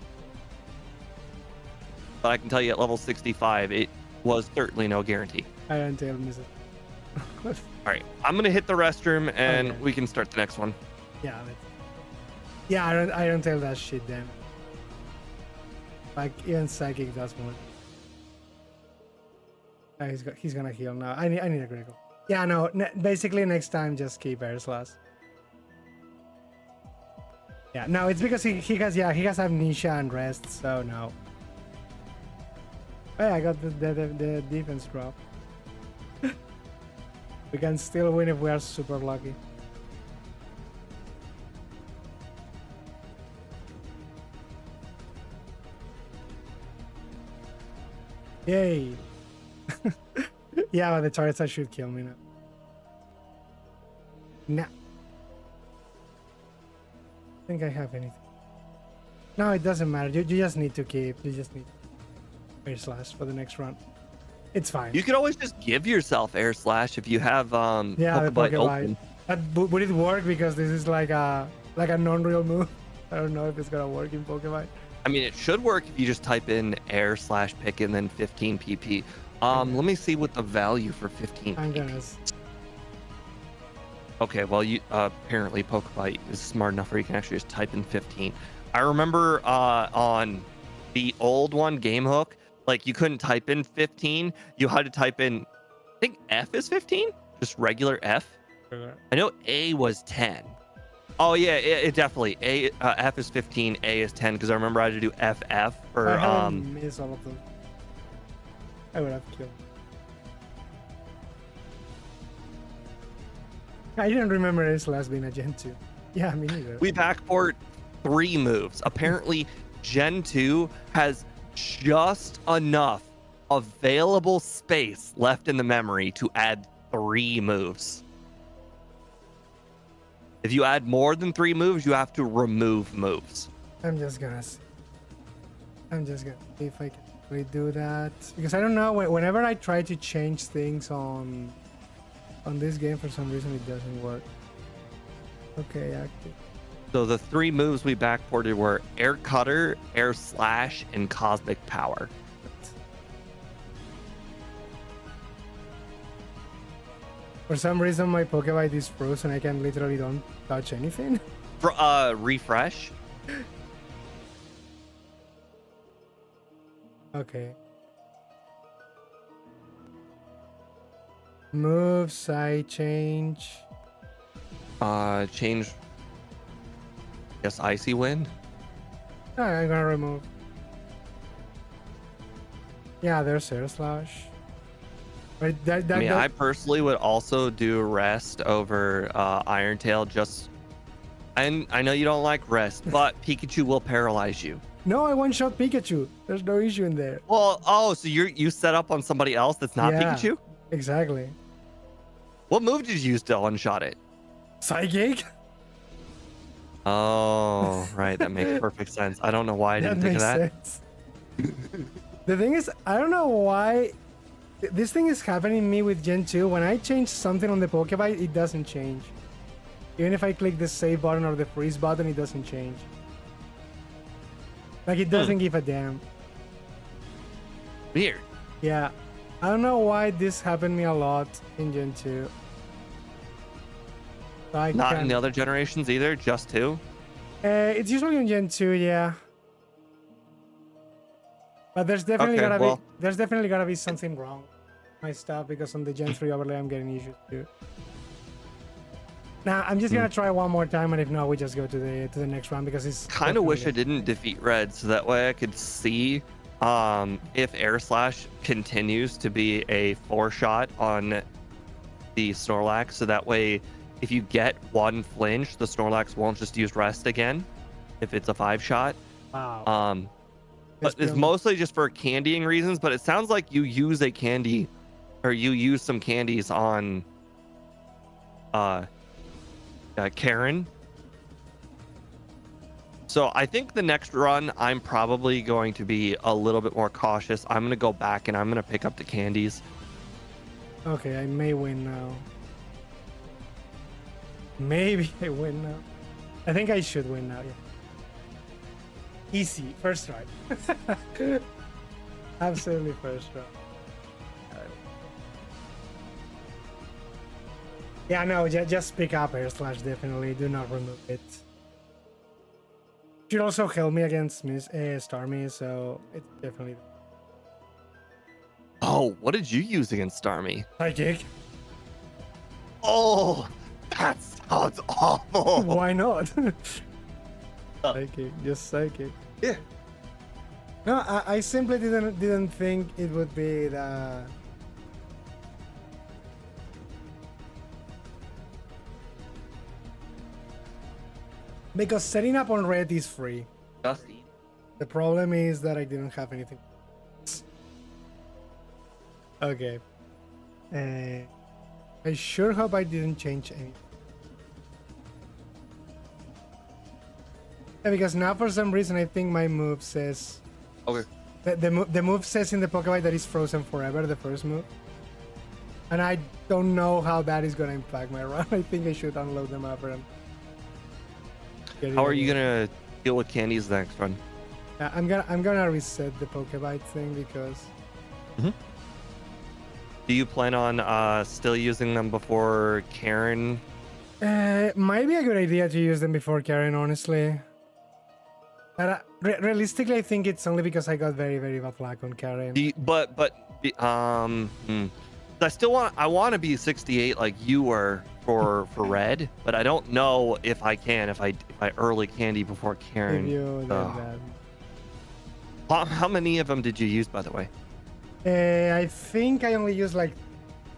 But I can tell you at level 65, it was certainly no guarantee. Iron Tail misses. All right, I'm going to hit the restroom and we can start the next one. Yeah, Iron Tail does shit then. Like, even Psychic does more. He's gonna heal now. I need a critical. Yeah, no. Basically, next time just keep Air Slash. Yeah, no, it's because he has amnesia and rest, so no. Hey, I got the defense drop. We can still win if we are super lucky. Yay! Yeah, but the Charizard should kill me now. Nah. I think I have anything. No, it doesn't matter. You just need to keep. You just need Air Slash for the next run. It's fine. You could always just give yourself Air Slash if you have yeah, the Pokebite Pokebite. open. Would it work? Because this is like a non-real move. I don't know if it's gonna work in Pokebite. I mean, it should work if you just type in Air Slash pick and then 15 PP. Let me see what the value for 15 I'm PP. gonna. Okay, well, you apparently Pokebite is smart enough where you can actually just type in 15. I remember on the old one, Game Hook, like you couldn't type in 15. You had to type in, I think F is 15, just regular F. I know A was 10. Oh yeah, it definitely F is 15, A is 10 because I remember I had to do FF for I haven't missed all of them. I would have killed. I didn't remember Air Slash being a Gen 2. Yeah, me neither. We backport 3 moves. Apparently, Gen 2 has just enough available space left in the memory to add 3 moves. If you add more than 3 moves, you have to remove moves. I'm just gonna see. I'm just gonna see if I can redo that because I don't know. Whenever I try to change things on this game, for some reason it doesn't work. Okay, active. So the 3 moves we backported were Air Cutter, Air Slash, and Cosmic Power. For some reason, my Pokébite is frozen. I can literally don't touch anything. For refresh. Okay. Moves, I change. Change. Yes, Icy Wind. I'm gonna remove. Yeah, there's Air Slash. But I mean, I personally would also do Rest over Iron Tail. Just, and I know you don't like Rest, but Pikachu will paralyze you. No, I one-shot Pikachu. There's no issue in there. Well, oh, so you set up on somebody else that's not Yeah. Pikachu? Exactly. What move did you use to one-shot it? Psychic? Oh, right. That makes perfect sense. I don't know why I That didn't think of makes that. sense. The thing is, I don't know why this thing is happening to me with Gen 2. When I change something on the Pokébite, it doesn't change. Even if I click the save button or the freeze button, it doesn't change. Like, it doesn't give a damn. Weird. Yeah. I don't know why this happened to me a lot in Gen 2. So I Not in can't- the other generations either, just 2? It's usually on Gen 2, yeah. But there's definitely Okay, well- there's definitely gotta be something wrong with my stuff because on the Gen 3 overlay I'm getting issues too. Now I'm just gonna try one more time, and if not, we just go to the next round because it's Kind of wish I definitely- didn't defeat Red, so that way I could see if Air Slash continues to be a 4-shot on the Snorlax, so that way if you get one flinch, the Snorlax won't just use Rest again if it's a 5-shot. Wow. But it's beyond- mostly just for candying reasons, but it sounds like you use a candy, or you use some candies on Karen. So I think the next run, I'm probably going to be a little bit more cautious. I'm going to go back and I'm going to pick up the candies. Okay, I may win now. Maybe I win now. I think I should win now, yeah. Easy, first try. Absolutely first try. Yeah, no, just pick up Air Slash, definitely. Do not remove it. Should also help me against Starmie, so it's definitely... Oh, what did you use against Starmie? Psychic. Oh, that sounds awful. Why not? Psychic, just Psychic. Yeah. No, I simply didn't think it would be the... Because setting up on red is free. Dusty. The problem is that I didn't have anything. Okay. I sure hope I didn't change anything. Yeah, because now for some reason I think my move says... Okay. The move says in the Pokébite that it's frozen forever, the first move. And I don't know how that is going to impact my run. I think I should unload them up and... get it How are you over. going to deal with candies the next run? Yeah, I'm gonna reset the Pokébite thing because... Do you plan on still using them before Karen? Might be a good idea to use them before Karen, honestly. But realistically, I think it's only because I got very, very bad luck on Karen. I want to be 68 like you were for Red, but I don't know if I can if I early candy before Karen. If you did Oh. that. How many of them did you use, by the way? I think I only used like...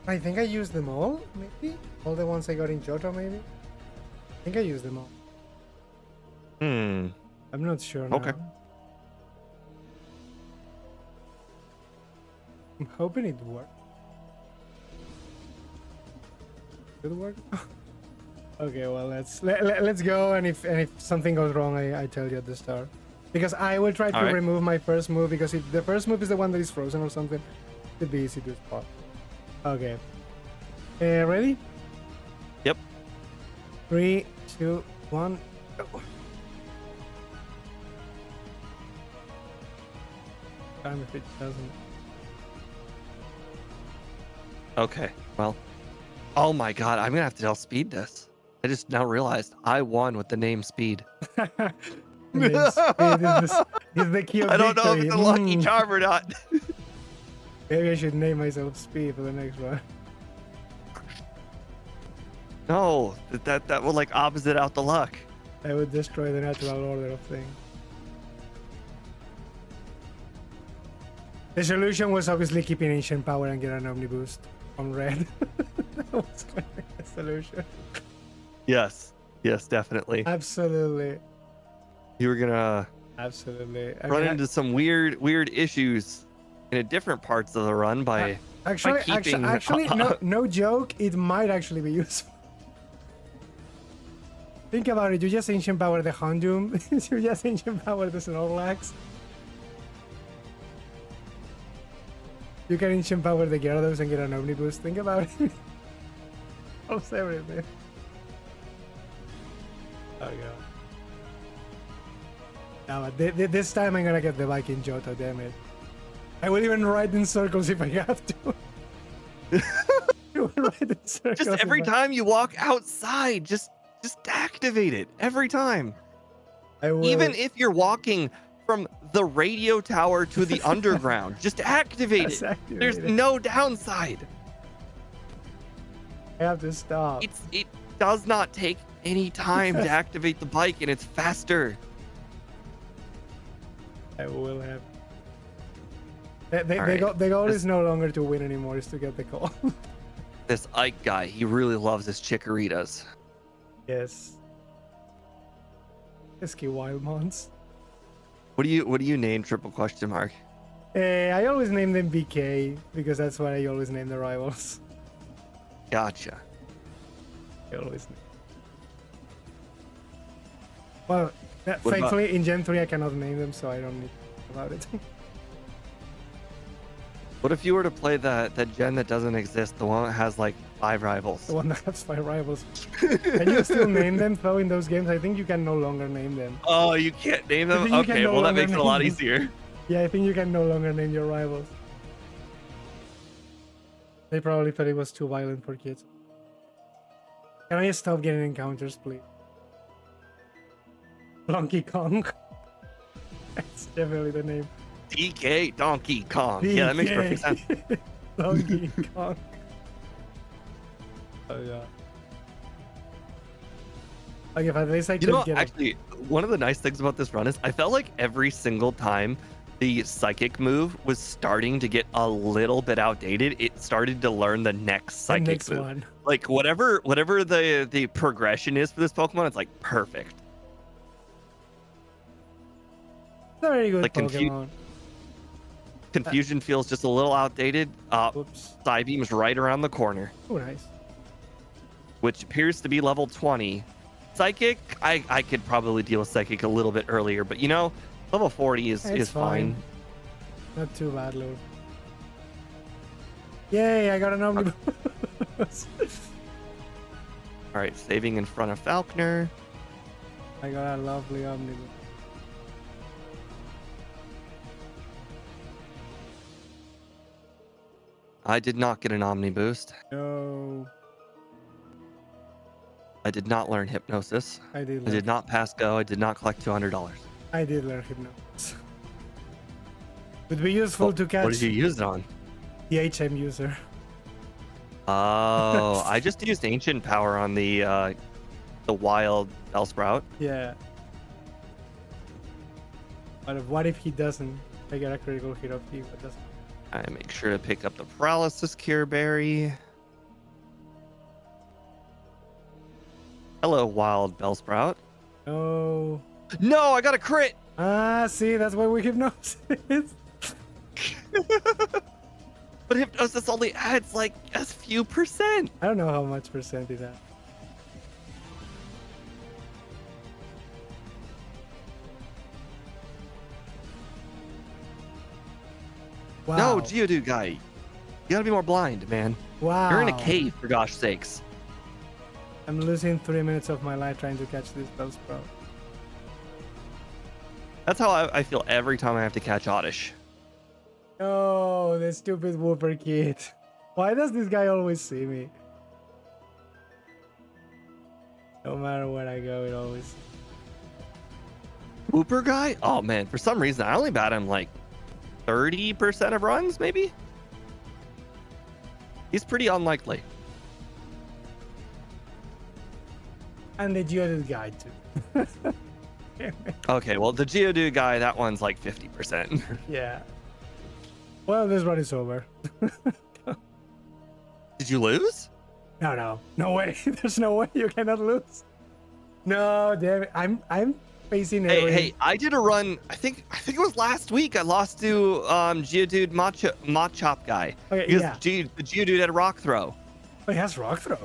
I think I used them all, maybe? All the ones I got in Johto, maybe? I think I used them all. I'm not sure now. Okay. I'm hoping it worked. Did it work? Okay, well let's go, and if something goes wrong, I tell you at the start. Because I will try to Alright. remove my first move, because if the first move is the one that is frozen or something, it'd be easy to spot. Okay. Ready? Yep. 3, 2, 1, go. Time if it doesn't. Okay. Well. Oh my god, I'm gonna have to tell Speed this. I just now realized I won with the name Speed. The name Speed is the key of I don't know if victory. it's a lucky Mm. charm or not. Maybe I should name myself Speed for the next one. No, that will like opposite out the luck. I would destroy the natural order of things. The solution was obviously keeping ancient power and get an omni boost on red. That was the solution. Yes. Yes, definitely. Absolutely. You were gonna Absolutely. run into some weird issues in a different parts of the run by keeping... actually, no joke. It might actually be useful. Think about it. You just ancient power the Houndoom. You just ancient power the Snorlax. You can ancient power the Gyarados and get an Omni boost. Think about it. Almost everything. Oh god. No, but this time I'm gonna get the Viking Johto, damn it. I will even ride in circles if I have to. I will ride in circles Just every time you walk outside, just activate it. Every time. I will. Even if you're walking from the radio tower to the underground, just activate Just it. activate There's it. no downside. I have to stop. It does not take any time to activate the bike, and it's faster. I will have. Alright, The goal this- is no longer to win anymore, is to get the call. This Ike guy, he really loves his chikorritas. Yes. Pesky Wildmons. What do you name triple question mark? I always name them BK because that's what I always name the rivals. Gotcha. I always name. Well, about- thankfully in Gen 3 I cannot name them, so I don't need to think about it. What if you were to play that gen that doesn't exist, the one that has like 5 rivals? The one that has 5 rivals. Can you still name them though in those games? I think you can no longer name them. Oh, you can't name I them? think you can Okay, no well that longer makes it a lot name them. easier. Yeah, I think you can no longer name your rivals. They probably thought it was too violent for kids. Can I stop getting encounters, please? Donkey Kong. That's definitely the name. DK Donkey Kong. Yeah, that makes perfect sense. Donkey Kong. Oh yeah. Like if at least I You could know, get actually, one of the nice things about this run is I felt like every single time the psychic move was starting to get a little bit outdated, it started to learn the next the psychic next move. one. Like whatever the progression is for this Pokemon, it's like perfect. Very good Like Pokemon. Confusion feels just a little outdated. Oops. Psybeam's right around the corner, Oh, nice. which appears to be level 20. Psychic, I could probably deal with Psychic a little bit earlier, but you know, level 40 It's is fine. Not too bad, Lord. Yay, I got an omnibus. All right, saving in front of Falconer. I got a lovely omnibus. I did not get an Omni Boost. No, I did not learn Hypnosis. I did. I did not pass Go. I did not collect $200. I did learn Hypnosis. Would be useful to catch What did you use it on? the HM user. Oh, I just used Ancient Power on the wild Bellsprout. Yeah. But what if he doesn't? I get a critical hit of he doesn't. I make sure to pick up the Paralysis Cure Berry. Hello, wild Bellsprout. No. No, I got a crit. Ah, see, that's why we Hypnosis. But Hypnosis only adds like a few percent. I don't know how much percent it has. No, Wow. Geodude guy. You gotta be more blind, man. Wow. You're in a cave, for gosh sakes. I'm losing 3 minutes of my life trying to catch this Bellsprout. That's how I feel every time I have to catch Oddish. Oh, the stupid Whooper kid. Why does this guy always see me? No matter where I go, it always... Whooper guy? Oh man, for some reason I only bat him like 30% of runs, maybe? He's pretty unlikely. And the Geodude guy too. Okay, well the Geodude guy, that one's like 50%. Yeah. Well, this run is over. Did you lose? No way. There's no way you cannot lose. No, damn it. I'm facing every... Hey, I did a run. I think it was last week. I lost to Geodude Machop guy. Okay, Because yeah. the Geodude had Rock Throw. Oh, he has Rock Throw.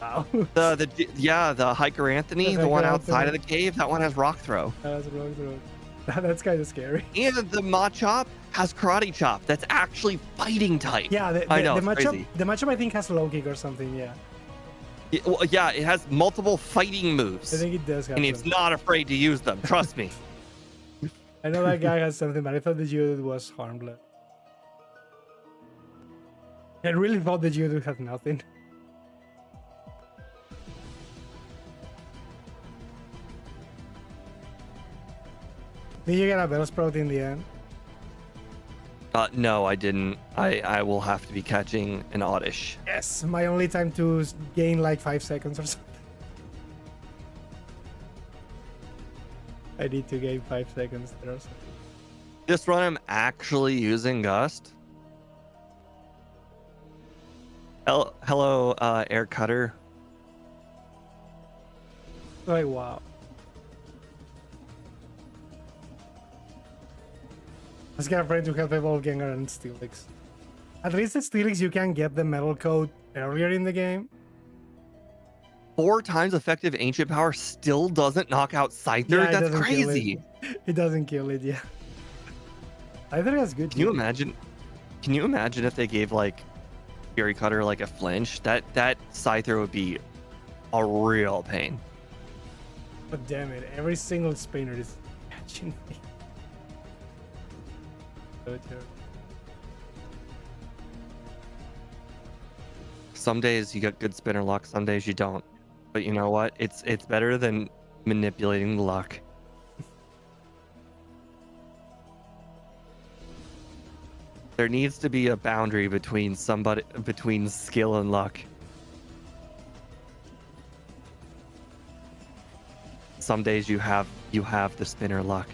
Wow. The Hiker Anthony, the one outside of the cave, that one has Rock Throw. That's Rock Throw. That's kind of scary. And the Machop has Karate Chop. That's actually fighting type. Yeah, I know, it's matchup, crazy. the matchup I think has low kick or something. Yeah, Yeah, it has multiple fighting moves. I think it does have. And it's something. not afraid to use them. Trust me. I know that guy has something, but I thought the Geodude was harmless. I really thought the Geodude had nothing. Did you get a Bellsprout in the end? No, I didn't. I will have to be catching an Oddish. Yes, my only time to gain like 5 seconds or something. I need to gain 5 seconds there or something. This run, I'm actually using Gust. Hello, Air Cutter. Like, wow. Let's get ready to help evolve Gengar and Steelix. At least the Steelix you can get the metal coat earlier in the game. 4 times effective ancient power still doesn't knock out Scyther? Yeah, it That's doesn't kill crazy. It doesn't kill it, yeah. I think that's good. Can you imagine? Can you imagine if they gave like Fury Cutter like a flinch? That Scyther would be a real pain. But damn it, every single spinner is catching me. So terrible. Some days you get good spinner luck, some days you don't. But you know what? It's better than manipulating the luck. There needs to be a boundary between skill and luck. Some days you have the spinner luck.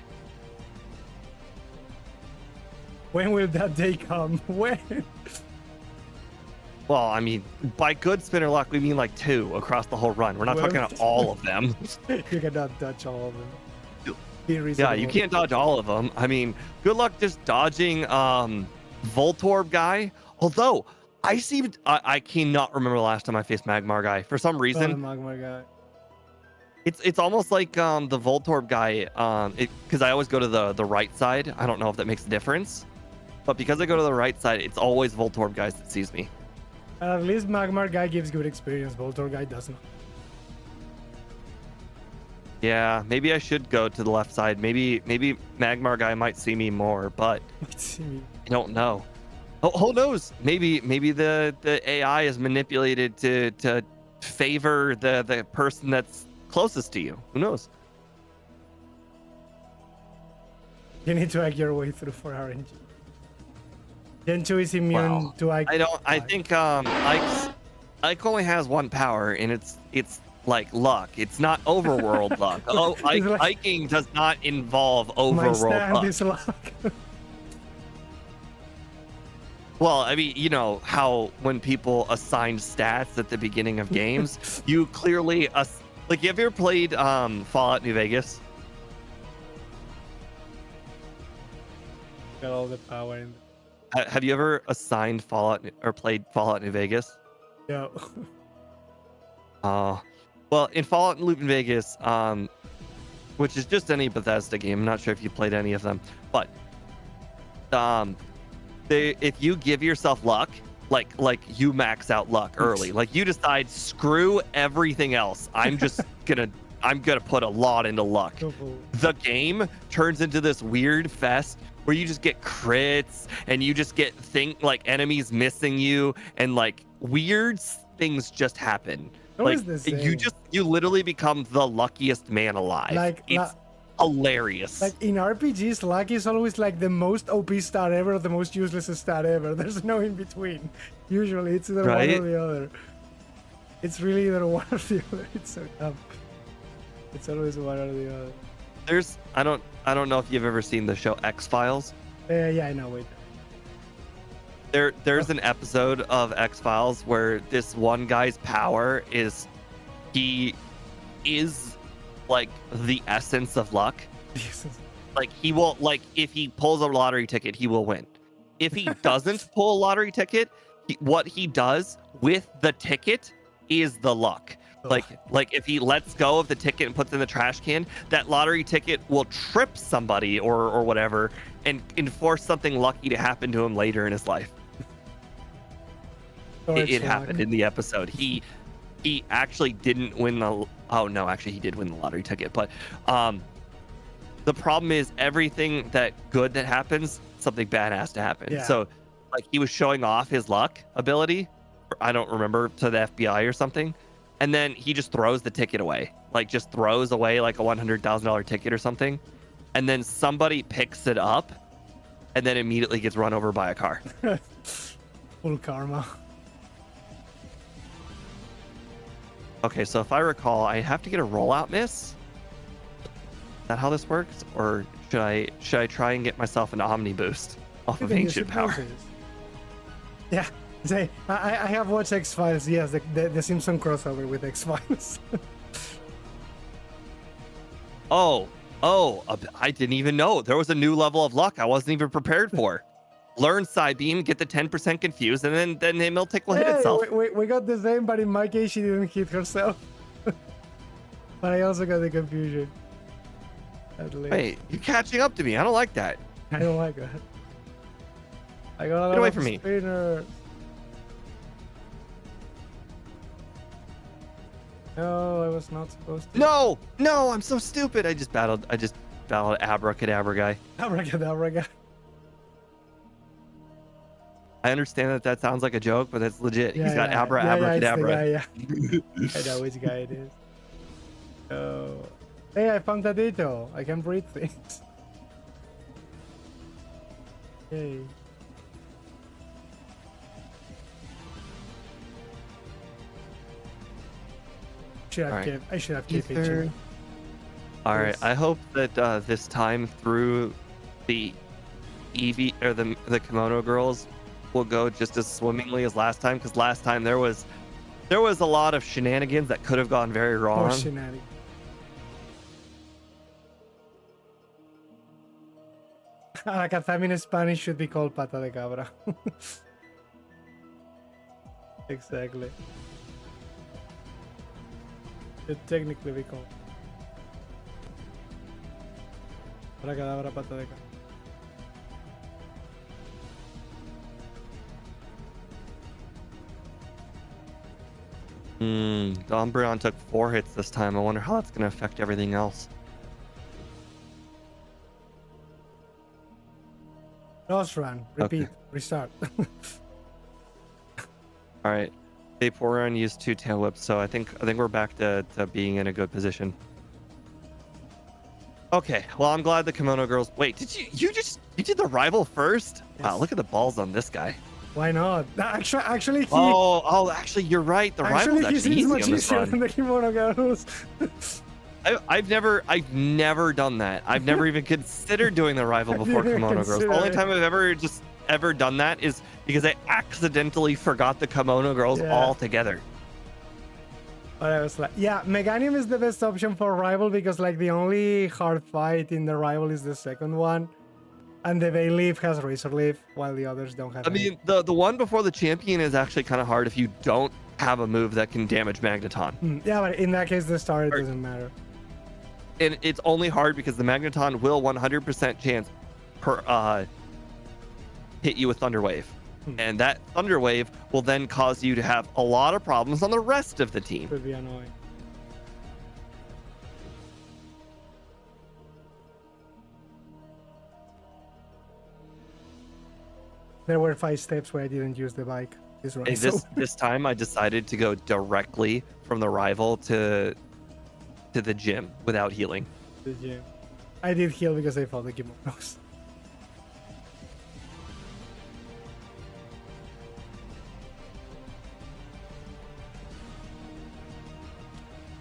When will that day come? When? Well, I mean, by good spinner luck, we mean like 2 across the whole run. We're not talking about all of them. You cannot touch all of them. Be Yeah, reasonable. you can't dodge all of them. I mean, good luck just dodging Voltorb guy. Although I cannot remember the last time I faced Magmar guy. For some Oh, the reason, Magmar guy. it's almost like the Voltorb guy. Because I always go to the right side. I don't know if that makes a difference, but because I go to the right side, it's always Voltorb guys that sees me. At least Magmar guy gives good experience. Voltor guy doesn't. Yeah, maybe I should go to the left side. Maybe Magmar guy might see me more, but I don't know. Who knows? Maybe the AI is manipulated to favor the person that's closest to you. Who knows? You need to hack your way through for RNG. Gen 2 is immune Well, to Ike. I think Ike only has 1 power, and it's like luck. It's not overworld luck. Oh, Iking does not involve My overworld stand luck. is luck. Well, I mean, you know how when people assign stats at the beginning of games, you clearly like. Have you ever played Fallout New Vegas? Got all the power in. Have you ever assigned Fallout or played Fallout New Vegas? No. Well, in Fallout New Vegas, which is just any Bethesda game. I'm not sure if you played any of them, but if you give yourself luck, like you max out luck early, like you decide screw everything else. I'm gonna put a lot into luck. The game turns into this weird fest where you just get crits and you just get like enemies missing you and like weird things just happen. Like you literally become the luckiest man alive. Like it's hilarious. Like in RPGs, luck is always like the most OP stat ever, the most useless stat ever. There's no in between. Usually it's either one or the other. It's really either one or the other. It's so dumb. It's always one or the other. There's I don't know if you've ever seen the show X-Files. Yeah, I know. Wait. There's an episode of X-Files where this one guy's power is he is like the essence of luck. Like he will, like if he pulls a lottery ticket, he will win. If he doesn't pull a lottery ticket, what he does with the ticket is the luck. Like if he lets go of the ticket and puts it in the trash can, that lottery ticket will trip somebody or whatever and enforce something lucky to happen to him later in his life. It happened in the episode. He actually didn't win the actually he did win the lottery ticket, but the problem is everything that good that happens, something bad has to happen. Yeah. So like he was showing off his luck ability, I don't remember, to the FBI or something. And then he just throws the ticket away, like just throws away like a $100,000 ticket or something. And then somebody picks it up and then immediately gets run over by a car. Full karma. Okay, so if I recall, I have to get a rollout miss. Is that how this works? Or should I try and get myself an Omni boost off of Ancient Power? Yeah. Say, I have watched X-Files. Yes, the Simpson crossover with X-Files. Oh, I didn't even know. There was a new level of luck I wasn't even prepared for. Learn Psybeam, get the 10% confused, and then the Miltic will hit itself. We got the same, but in my case, she didn't hit herself. But I also got the confusion. Wait, you're catching up to me. I don't like that. I don't like that. I got a lot Get away of from me. spinners. No, I was not supposed to. No, I'm so stupid. I just battled Abracadabra guy. Abracadabra guy. I understand that sounds like a joke, but that's legit. Yeah, He's got yeah. Abracadabra. Yeah. I know which guy it is. Oh. Hey, I found a detail. I can breathe things. Hey. I should have kept it. All right. I hope that this time through the Eevee or the Kimono Girls will go just as swimmingly as last time, because last time there was a lot of shenanigans that could have gone very wrong. More shenanigans. Alakazam in Spanish should be called pata de cabra. Exactly. Should technically be called. Abracadabra pata de cabra. The Umbreon took 4 hits this time. I wonder how that's going to affect everything else. Lost run. Repeat. Okay. Restart. All right. Vaporeon used 2 tail whips, so I think we're back to being in a good position. Okay. Well, I'm glad the Kimono Girls. Wait, did you did the rival first? Yes. Wow, look at the balls on this guy. Why not? Actually, he. Oh, actually, you're right. The rival's actually easy much on this easier run. than the Kimono Girls. I've never done that. I've never even considered doing the rival before Kimono Girls. The only time I've ever done that is because I accidentally forgot the Kimono Girls altogether. But I was like, yeah, Meganium is the best option for rival because like the only hard fight in the rival is the second one. And the Bayleaf has Razor Leaf, while the others don't have. I mean, the one before the champion is actually kind of hard if you don't have a move that can damage Magneton. Yeah, but in that case, the star it doesn't matter. And it's only hard because the Magneton will 100% chance hit you with Thunder Wave. Hmm. And that Thunder Wave will then cause you to have a lot of problems on the rest of the team. Could be annoying. There were 5 steps where I didn't use the bike this run. Hey, this time I decided to go directly from the rival to the gym without healing. The gym. I did heal because I fought the kimonos.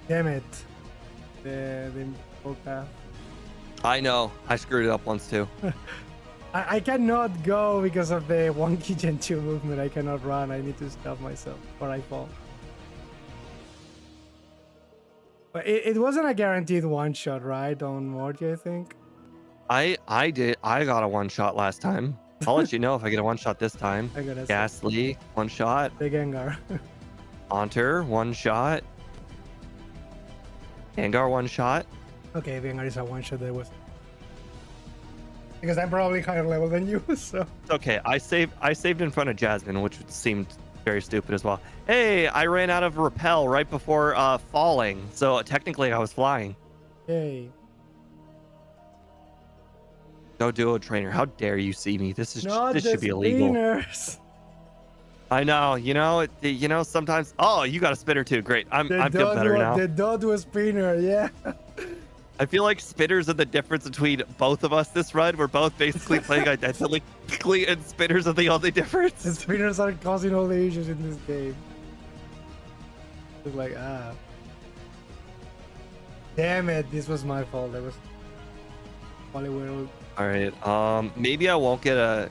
Damn it. The old path. I know. I screwed it up once too. I cannot go because of the wonky Gen 2 movement. I cannot run. I need to stop myself or I fall. But it wasn't a guaranteed one shot, right? On Morty, I think. I got a one shot last time. I'll let you know if I get a one shot this time. I gotta Ghastly, one shot. the Gengar. Haunter, one shot. Gengar, one shot. Okay, Gengar is a one shot that was. Because I'm probably higher level than you, so. It's okay. I saved in front of Jasmine, which seemed very stupid as well. Hey, I ran out of repel right before falling, so technically I was flying. Yay. Go duo trainer. How dare you see me? This should be illegal. Spinners. I know. Sometimes. Oh, you got a spinner too. Great. I feel better now. The dot was spinner, yeah. I feel like spinners are the difference between both of us this run. We're both basically playing identically, and spinners are the only difference. The spinners are causing all the issues in this game. It's like, damn it, this was my fault. That was Hollywood. All right. Maybe I won't get a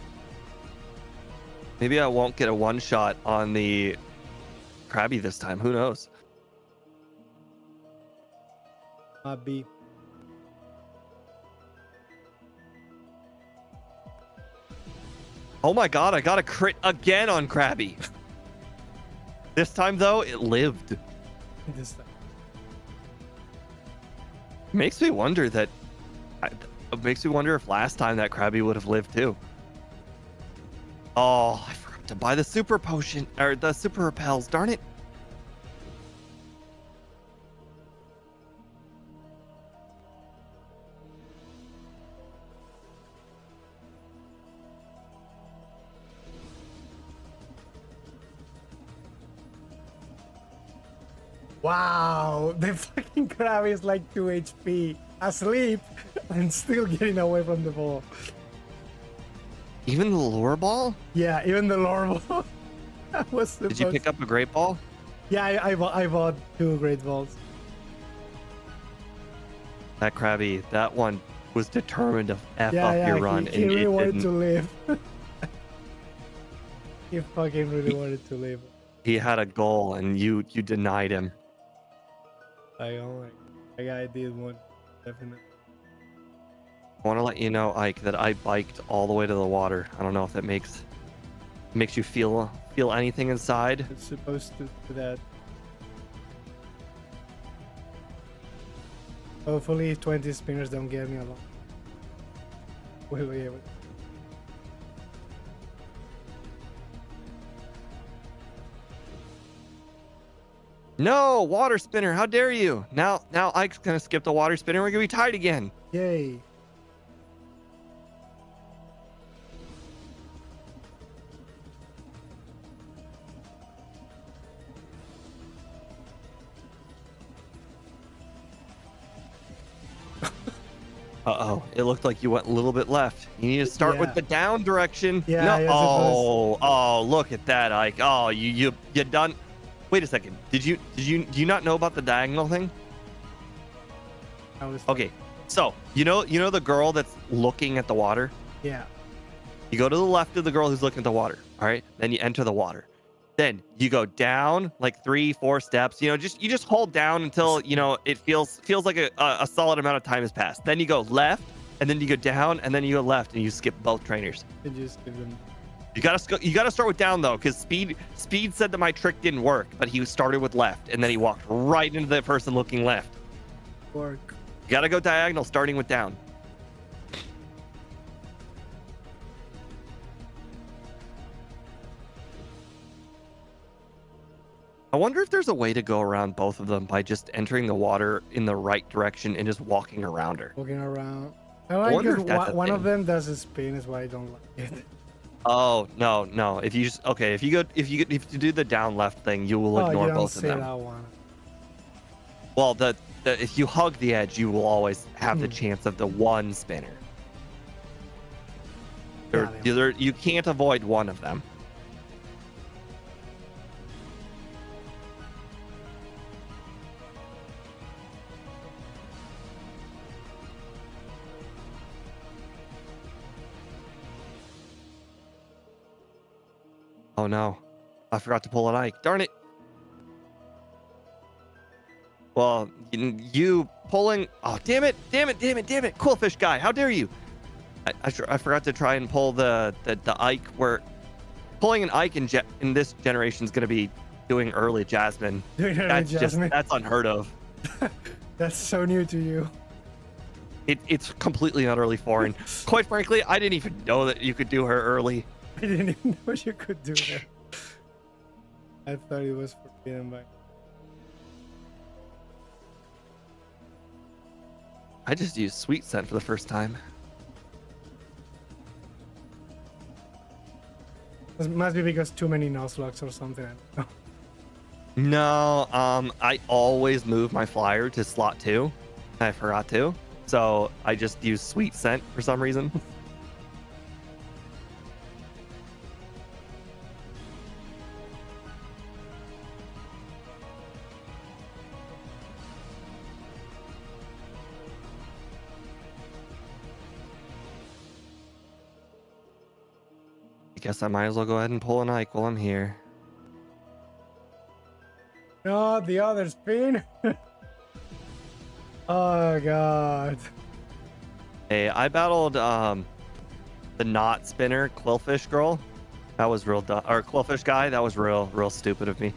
one shot on the Krabby this time. Who knows? B. Oh my god, I got a crit again on Krabby. This time though, it lived. This time. Makes me wonder it makes me wonder if last time that Krabby would have lived too. Oh, I forgot to buy the super potion or the super repels. Darn it. Wow, the fucking crab is like 2 HP, asleep, and still getting away from the ball. Even the lure ball? Yeah, even the lore ball. Did you pick up a great ball? Yeah, I bought 2 great balls. That Krabby, that one was determined to F Yeah, up yeah, your run. he and really it wanted didn't. to live. He fucking really wanted to live. He had a goal and you denied him. Oh my guy did one, definitely. I want to let you know, Ike, that I biked all the way to the water. I don't know if that makes you feel anything inside. It's supposed to do that. Hopefully 20 spinners don't get me along. Wait. No, water spinner. How dare you? Now Ike's gonna skip the water spinner. We're gonna be tied again. Yay. Uh-oh. It looked like you went a little bit left. You need to start with Yeah. the down direction. Yeah, No. I suppose. Oh, look at that, Ike. Oh, you done. Wait a second. Do you not know about the diagonal thing? I was Okay. So, you know the girl that's looking at the water? Yeah. You go to the left of the girl who's looking at the water. All right? Then you enter the water. Then you go down like 3-4 steps. You just hold down until it feels like a solid amount of time has passed. Then you go left, and then you go down, and then you go left, and you skip both trainers. And just give them. You gotta start with down though, because speed said that my trick didn't work, but he started with left, and then he walked right into the person looking left. Work. You gotta go diagonal, starting with down. wonder if there's a way to go around both of them by just entering the water in the right direction and just walking around her. Walking around. I I like wonder it. if that's a One of thing. them does a spin, is why I don't like it. Oh, no. If you just okay, if you do the down left thing, you will Oh, you ignore don't both of see them. that one. Well, the if you hug the edge, you will always have the chance of the one spinner. You can't avoid one of them. Oh no, I forgot to pull an Ike. Darn it. Well, you pulling. Oh, damn it. Quillfish guy, how dare you? I forgot to try and pull the Ike. Where pulling an Ike in this generation is going to be doing early Jasmine. That's unheard of. That's so new to you. It's completely and utterly foreign. Quite frankly, I didn't even know that you could do her early. I didn't even know you could do that. I thought it was forbidden by. I just used sweet scent for the first time. It must be because too many Nuzlockes or something. I don't know. No, I always move my flyer to slot 2. I forgot to. So I just use sweet scent for some reason. I guess I might as well go ahead and pull an Ike while I'm here. No, the other spin. Oh god. Hey, I battled the not spinner Quillfish girl. That was real dumb. Or Quillfish guy. That was real stupid of me.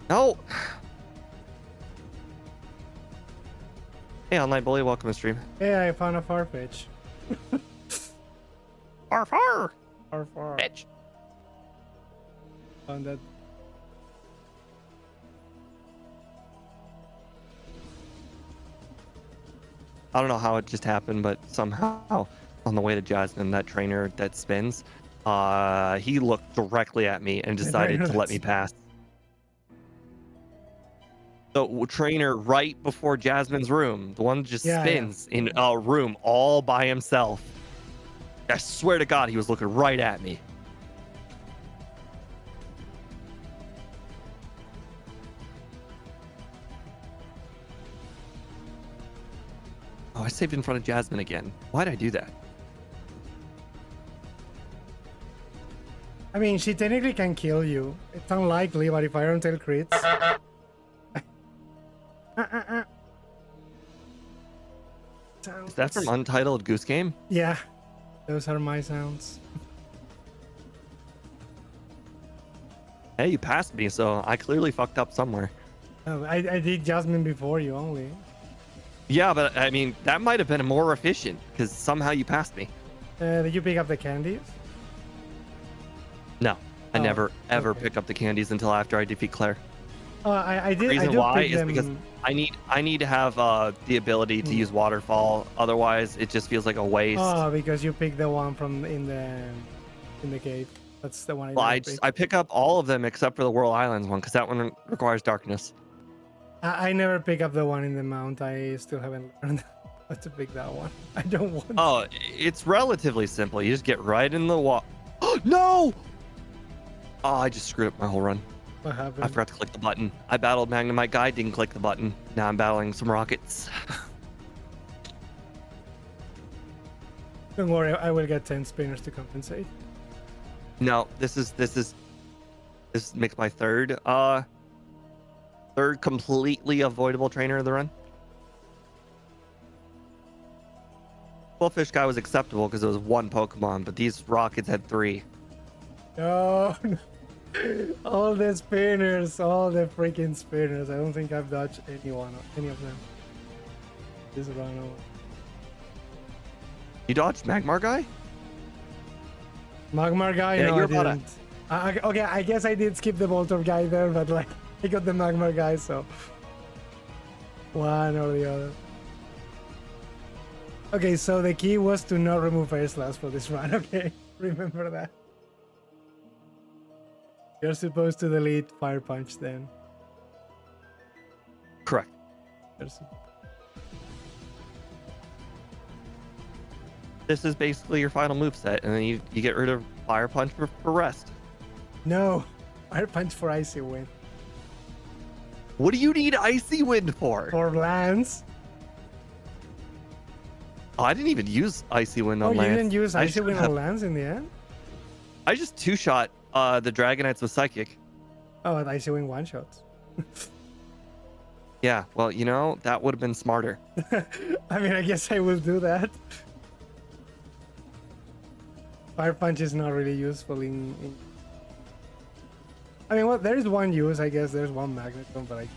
No. Hey, online bully, welcome to stream. Hey, I found a Farfetch. Far. Far. Bitch. Found that. I don't know how it just happened, but somehow on the way to Jasmine, that trainer that spins, he looked directly at me and decided to let me pass. The trainer right before Jasmine's room, the one that just spins in a room all by himself. I swear to God, he was looking right at me. Oh, I saved in front of Jasmine again. Why'd I do that? I mean, she technically can kill you. It's unlikely, but if Iron Tail crits. Is that from Untitled Goose Game? Yeah, those are my sounds. Hey, you passed me, so I clearly fucked up somewhere. Oh, I did Jasmine before you only. Yeah, but I mean, that might have been more efficient because somehow you passed me. Did you pick up the candies? No, I never ever pick up the candies until after I defeat Claire. I did. The reason I do why pick is them... because I need to have the ability to use waterfall. Otherwise, it just feels like a waste. Oh, because you picked the one from in the cave. That's the one. Well, I pick up all of them except for the Whirl Islands one because that one requires darkness. I never pick up the one in the mount. I still haven't learned how to pick that one. I don't want. Oh, it's relatively simple. You just get right in the wall. No! Oh, I just screwed up my whole run. What happened? I forgot to click the button. I battled Magnemite guy, didn't click the button. Now I'm battling some rockets. Don't worry, I will get 10 spinners to compensate. No, this makes my third completely avoidable trainer of the run. Bullfish guy was acceptable because it was one Pokemon, but these rockets had 3. No. All the spinners, all the freaking spinners. I don't think I've dodged any of them. Just run over. You dodged Magmar guy? Magmar guy? Yeah, No, you're I about didn't. Okay, I guess I did skip the Voltorb guy there, but like I got the Magmar guy, so one or the other. Okay, so the key was to not remove Air Slash for this run. Okay, remember that. You're supposed to delete Fire Punch then. Correct. This is basically your final move set, and then you get rid of Fire Punch for rest. No, Fire Punch for Icy Wind. What do you need Icy Wind for? For Lance. Oh, I didn't even use Icy Wind Oh, on you Lance. didn't use Icy Wind on Lance in the end? I just two-shot the Dragonites with Psychic. Oh, and Icy Wind one-shots. Yeah, well, you know, that would have been smarter. I mean, I guess I will do that. Fire Punch is not really useful in... I mean, well, there is one use, I guess. There's one Magneton, but I...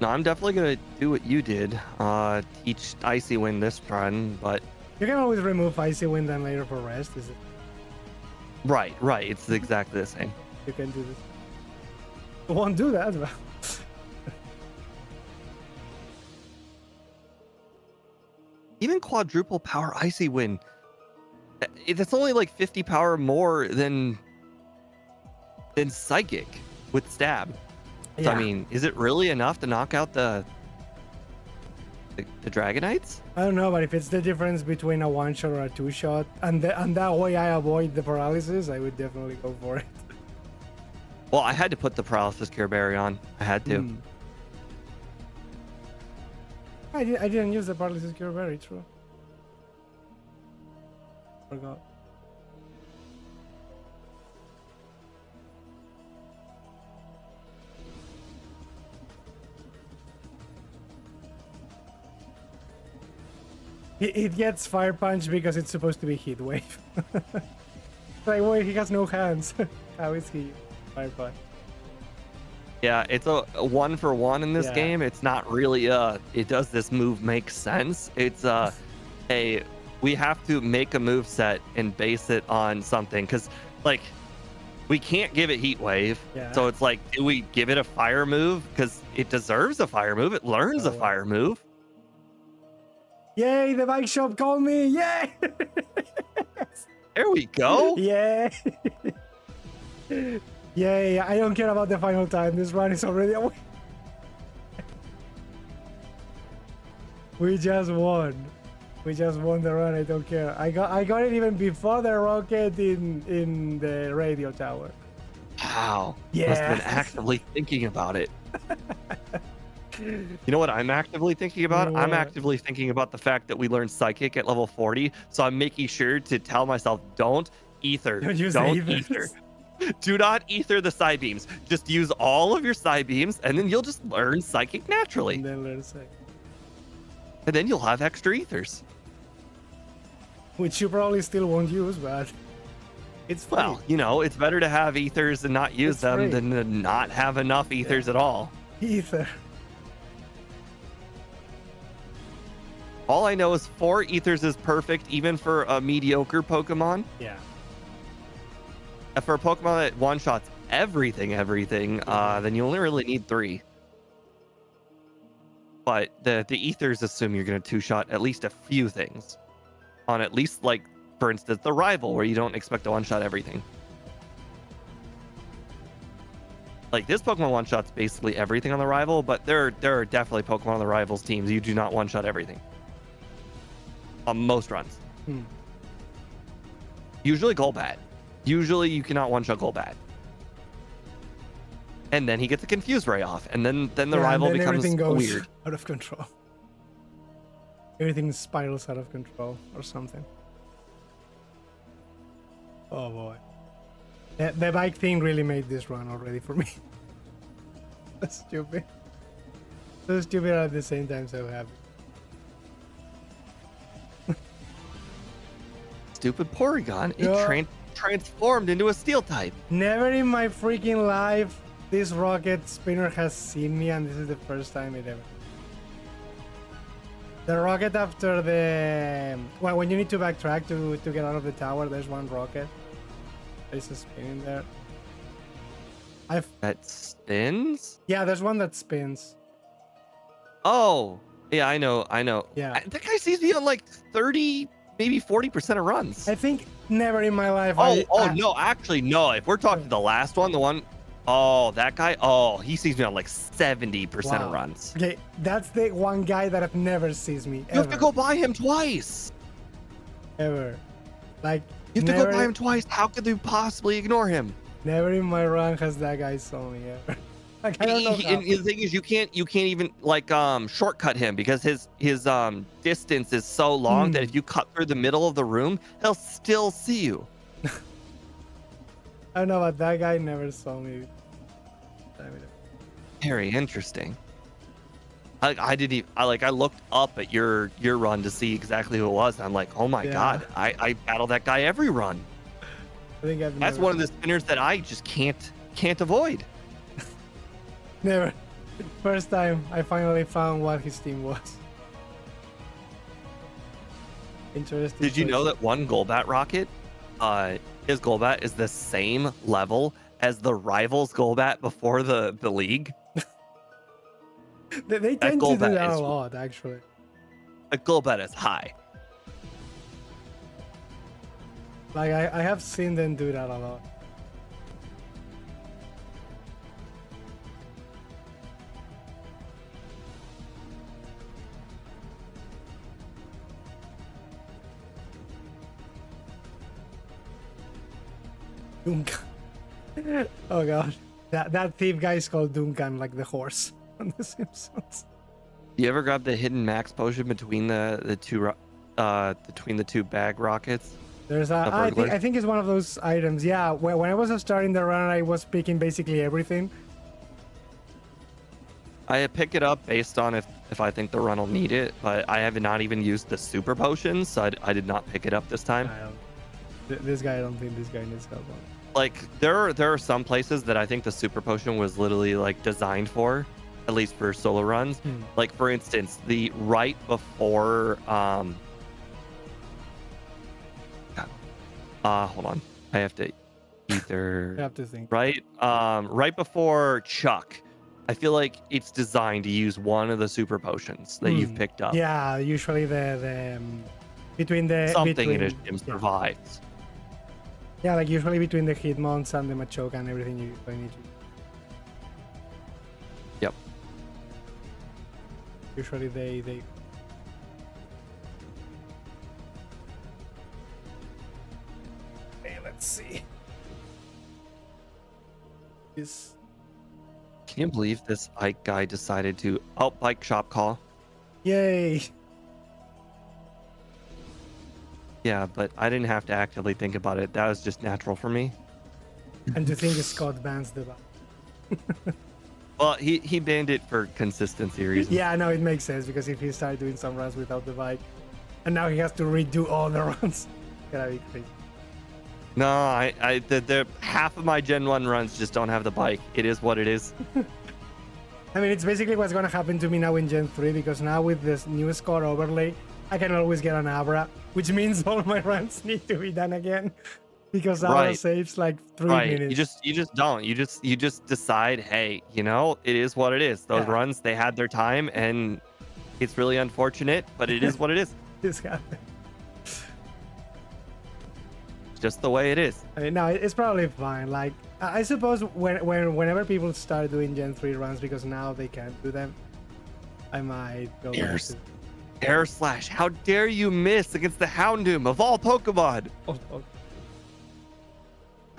No, I'm definitely going to do what you did. Teach Icy Wind this run, but... You can always remove Icy Wind and later for rest, is it? Right. It's exactly the same. You can do this. I won't do that, but... Even quadruple power Icy Wind, that's only like 50 power more than Psychic with Stab. So, I mean, is it really enough to knock out the Dragonites? I don't know, but if it's the difference between a one-shot or a two-shot, and that way I avoid the paralysis, I would definitely go for it. Well, I had to put the Paralysis Cure Berry on. I had to. I didn't use the Paralysis Cure Berry, true. Forgot. It gets Fire Punch because it's supposed to be Heat Wave. Like, wait, he has no hands. How is he Fire Punch? Yeah, it's a 1-for-1 in this Yeah. game. It's not really it does this move make sense. It's we have to make a move set and base it on something, because like we can't give it Heat Wave. Yeah. So it's like, do we give it a fire move? Because it deserves a fire move. It learns a fire move. Yay, the bike shop called me! Yay! There we go. Yay! Yay, I don't care about the final time. This run is already away. We just won. We just won the run. I don't care. I got it even before the rocket in the radio tower. Wow. Yeah. Must have been actively thinking about it. You know what I'm actively thinking about? I'm What? actively thinking about the fact that we learned Psychic at level 40. So I'm making sure to tell myself, don't ether. Don't use Don't the ether. ethers. Do not ether the side beams. Just use all of your side beams, and then you'll just learn Psychic naturally. And then let's say, And then you'll have extra ethers. which you probably still won't use, but it's free. Well, you know, it's better to have ethers and not use It's them free. than to not have enough ethers at all. Ether. All I know is 4 ethers is perfect, even for a mediocre Pokemon. Yeah. For a Pokemon that one-shots everything, then you only really need 3. But the ethers assume you're going to two-shot at least a few things. On at least, like, for instance, the rival, where you don't expect to one-shot everything. Like, this Pokemon one-shots basically everything on the rival, but there are definitely Pokemon on the rivals teams you do not one-shot everything. On most runs. Usually Golbat. Usually you cannot one-shot Golbat. And then he gets a Confuse Ray off, and then the Yeah, rival and then becomes everything goes weird. out of control. Everything spirals out of control or something. Oh boy. The bike thing really made this run already for me. That's stupid. So stupid at the same time, so happy. Stupid Porygon. It Yeah. transformed into a Steel type. Never in my freaking life this rocket spinner has seen me, and this is the first time it ever. The rocket after the when you need to backtrack to get out of the tower, there's one rocket. There's a spin in there. That spins? Yeah, there's one that spins. Oh, yeah, I know. Yeah. That guy seems to be on like 30, maybe 40% of runs. I think never in my life. No, actually, no. If we're talking the last one, that guy, he sees me on like 70% of runs. Okay, that's the one guy that have never sees me. You have to go by him twice. Ever. Like, you have to go by him twice. How could you possibly ignore him? Never in my run has that guy saw me ever. Like, I don't know. And the thing is, you can't even like shortcut him because his distance is so long that if you cut through the middle of the room, he'll still see you. I don't know, but that guy never saw me. Very interesting. I looked up at your run to see exactly who it was. And I'm like, oh my god, I battle that guy every run. I think that's one of the spinners that I just can't avoid. Never. First time I finally found what his team was. Interesting. Did you know that one Golbat rocket, his Golbat is the same level as the rival's Golbat before the league? They tend to do that a lot, actually. A Golbat is high. Like, I have seen them do that a lot. Duncan. Oh god, that thief guy is called Duncan, like the horse on The Simpsons. You ever grab the hidden max potion between the two bag rockets? There's I think it's one of those items. Yeah, when I was starting the run, I was picking basically everything. I pick it up based on if I think the run will need it, but I have not even used the super potions, so I did not pick it up this time. This guy, I don't think this guy needs help on. Like there are some places that I think the super potion was literally like designed for, at least for solo runs. Like for instance, the right before hold on, I have to either I have to think. Right before Chuck, I feel like it's designed to use one of the super potions that you've picked up. Yeah, usually the between the something in his gym survives. Yeah, like usually between the Hitmonks and the Machoke and everything you need to. Yep. Usually they. Hey, let's see. Is. Can you believe this Ike guy decided to bike shop call? Yay. Yeah, but I didn't have to actively think about it. That was just natural for me. And to think Scott bans the bike. Well, he banned it for consistency reasons. Yeah, no, it makes sense because if he started doing some runs without the bike, and now he has to redo all the runs, it's gonna be crazy. No, the half of my Gen 1 runs just don't have the bike. It is what it is. I mean, it's basically what's gonna happen to me now in Gen 3 because now with this new score overlay, I can always get an Abra, which means all my runs need to be done again because Abra saves like 3 minutes. You just don't. You just decide, hey, it is what it is. Those runs, they had their time, and it's really unfortunate, but it is what it is. This happened. Just the way it is. I mean, no, it's probably fine. Like, I suppose whenever people start doing Gen 3 runs because now they can't do them, I might go back to... Air Slash, how dare you miss against the Houndoom of all Pokemon? Oh.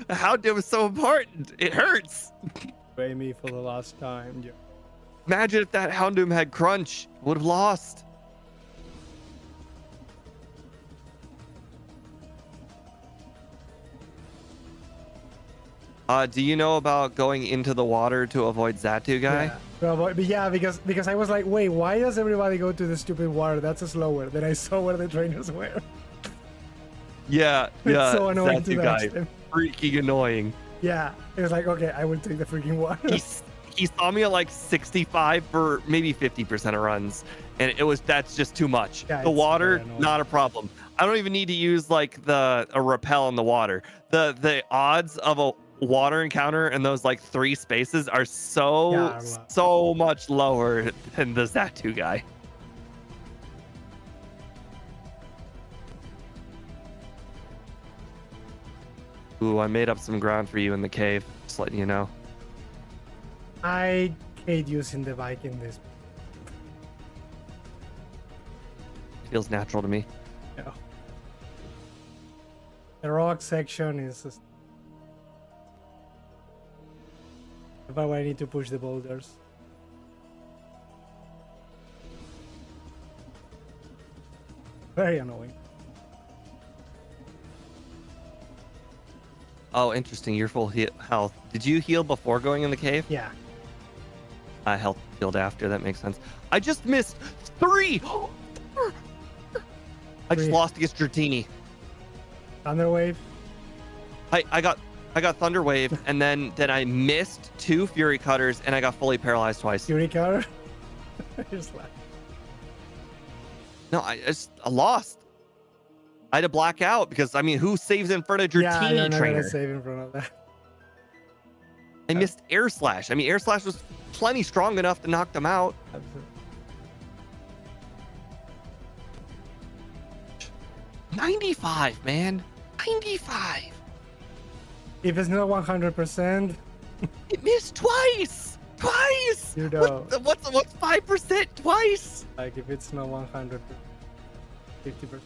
The Houndoom is so important. It hurts. Pray me for the last time. Yeah. Imagine if that Houndoom had Crunch. Would have lost. Do you know about going into the water to avoid Xatu guy? Yeah, because I was like, wait, why does everybody go to the stupid water? That's slower. Then I saw where the trainers were. Yeah. It's so annoying Xatu guy, freaking annoying. Yeah, it was like, okay, I will take the freaking water. he saw me at like 65 for maybe 50% of runs, and that's just too much. Yeah, The it's water, very annoying. not a problem. I don't even need to use like a rappel in the water. The odds of a water encounter in those like 3 spaces are Yeah, so much lower than the Zatu guy. Ooh, I made up some ground for you in the cave. Just letting you know. I hate using the bike in this. Feels natural to me. Yeah. The rock section is just... But I need to push the boulders. Very annoying. Oh, interesting. You're full health. Did you heal before going in the cave? Yeah. Health healed after. That makes sense. I just missed 3. I just 3. lost against Dratini. Thunderwave. I got Thunder Wave, and then I missed 2 Fury Cutters, and I got fully paralyzed twice. Fury Cutter. Just like... No, I lost. I had to black out because, I mean, who saves in front of Dratini yeah, you're not trainer? gonna save in front of that. I missed Air Slash. I mean, Air Slash was plenty strong enough to knock them out. Absolutely. 95, man. 95. If it's not 100%, It missed twice. Twice. you know, What's 5% twice? like if it's not 100, 50%,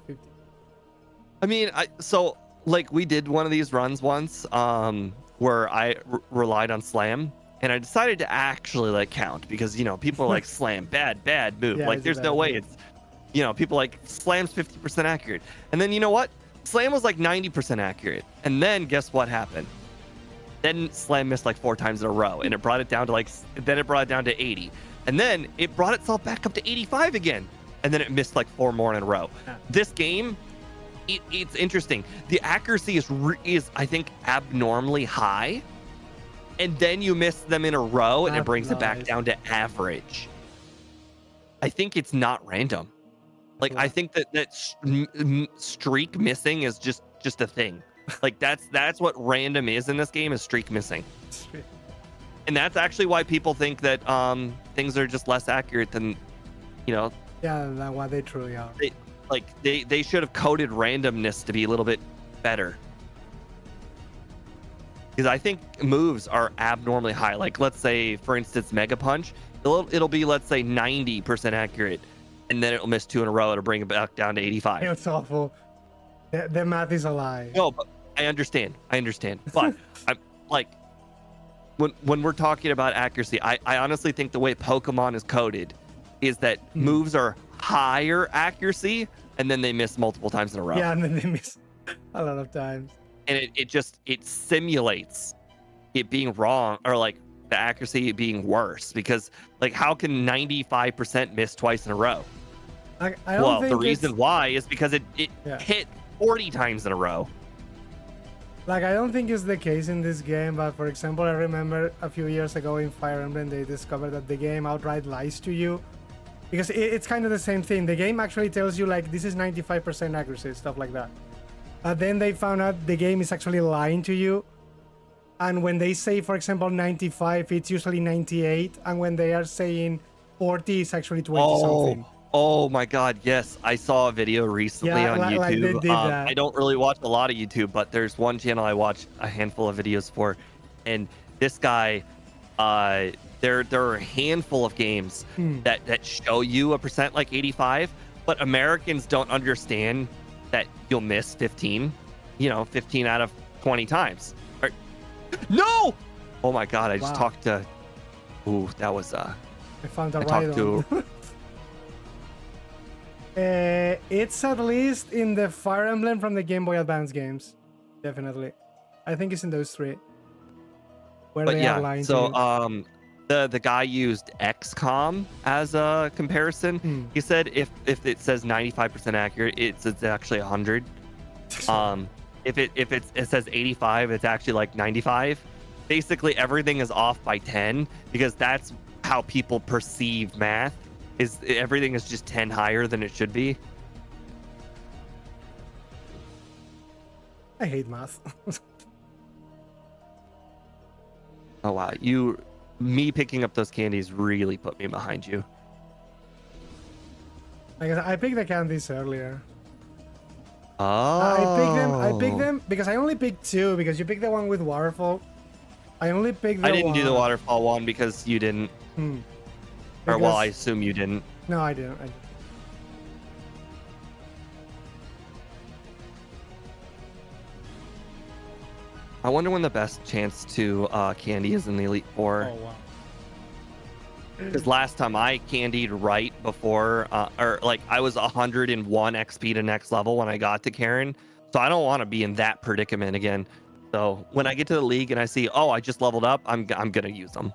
50. I mean, so like we did one of these runs once, where I relied on slam, and I decided to actually like count because people are like slam bad move. Yeah, Like it's a there's bad no way move. it's people like slam's 50% accurate, and then you know what? Slam was like 90% accurate, and then guess what happened? Then slam missed like 4 times in a row, and it brought it down to then it brought it down to 80, and then it brought itself back up to 85 again, and then it missed like 4 more in a row. Yeah. This game, it's interesting. The accuracy is I think abnormally high, and then you miss them in a row, and it That's brings it back nice. down to average. I think it's not random. Like I think that streak missing is just a thing. Like that's what random is in this game, is streak missing. And that's actually why people think that things are just less accurate than Yeah, than what they truly are. they should have coded randomness to be a little bit better. Because I think moves are abnormally high. Like let's say, for instance, Mega Punch, it'll be, let's say, 90% accurate, and then it'll miss 2 in a row to bring it back down to 85. It's awful. The math is a lie. No, but I understand. But I'm like, when we're talking about accuracy, I honestly think the way Pokemon is coded is that moves are higher accuracy, and then they miss multiple times in a row. Yeah, and then they miss a lot of times. And it simulates it being wrong, or like the accuracy being worse, because like how can 95% miss twice in a row? I don't Well, think the reason it's- why is because it Yeah. hit 40 times in a row. Like, I don't think it's the case in this game, but for example, I remember a few years ago in Fire Emblem, they discovered that the game outright lies to you. Because it's kind of the same thing. The game actually tells you, like, this is 95% accuracy, stuff like that. Then they found out the game is actually lying to you. And when they say, for example, 95, it's usually 98. And when they are saying 40, it's actually 20 something. Oh my God, yes. I saw a video recently on YouTube. Like they did that. I don't really watch a lot of YouTube, but there's one channel I watch a handful of videos for. And this guy, there are a handful of games that show you a percent like 85, but Americans don't understand that you'll miss 15, 15 out of 20 times. No! Oh my God, I just talked to, that was, I found a I right talked to, on. It's at least in the Fire Emblem from the Game Boy Advance games. Definitely. I think it's in those 3. Where but they are yeah, lying so, to you. the guy used XCOM as a comparison. He said if it says 95% accurate, it's actually 100. If it says 85, it's actually like 95. basically everything is off by 10 because that's how people perceive math. Is everything is just 10 higher than it should be. I hate math. Oh wow, me picking up those candies really put me behind you. I guess I picked the candies earlier. Oh. I picked them because I only picked two because you picked the one with waterfall. I only picked the I didn't do the one. waterfall one because you didn't. Or well, I assume you didn't. No, I didn't. I didn't. I wonder when the best chance to candy is in the Elite Four. Oh wow. Because last time I candied right before, or like I was 101 XP to next level when I got to Karen. So I don't want to be in that predicament again. So when I get to the league and I see, oh, I just leveled up, I'm gonna use them.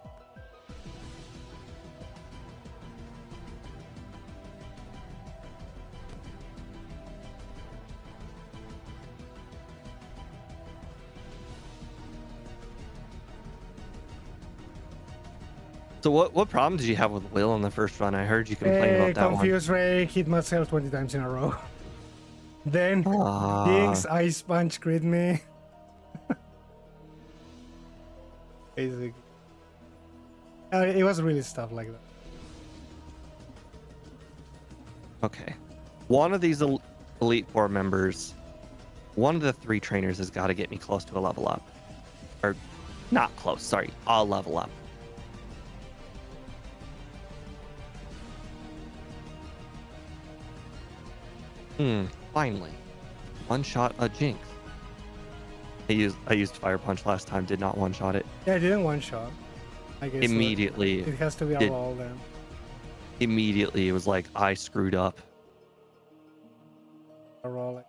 So what problem did you have with Will in the first run? I heard you complain about that one. Confused Ray hit myself 20 times in a row. Then Jinx Ice Punch crit me. Basically. It was really stuff like that. Okay. One of these Elite Four members, one of the 3 trainers has got to get me close to a level up. Or not close, sorry, a level up. Finally. One shot a Jinx. I used Fire Punch last time, did not one shot it. Yeah, I didn't one shot. I guess Immediately. it has to be a roll then. Immediately it was like I screwed up. A roll.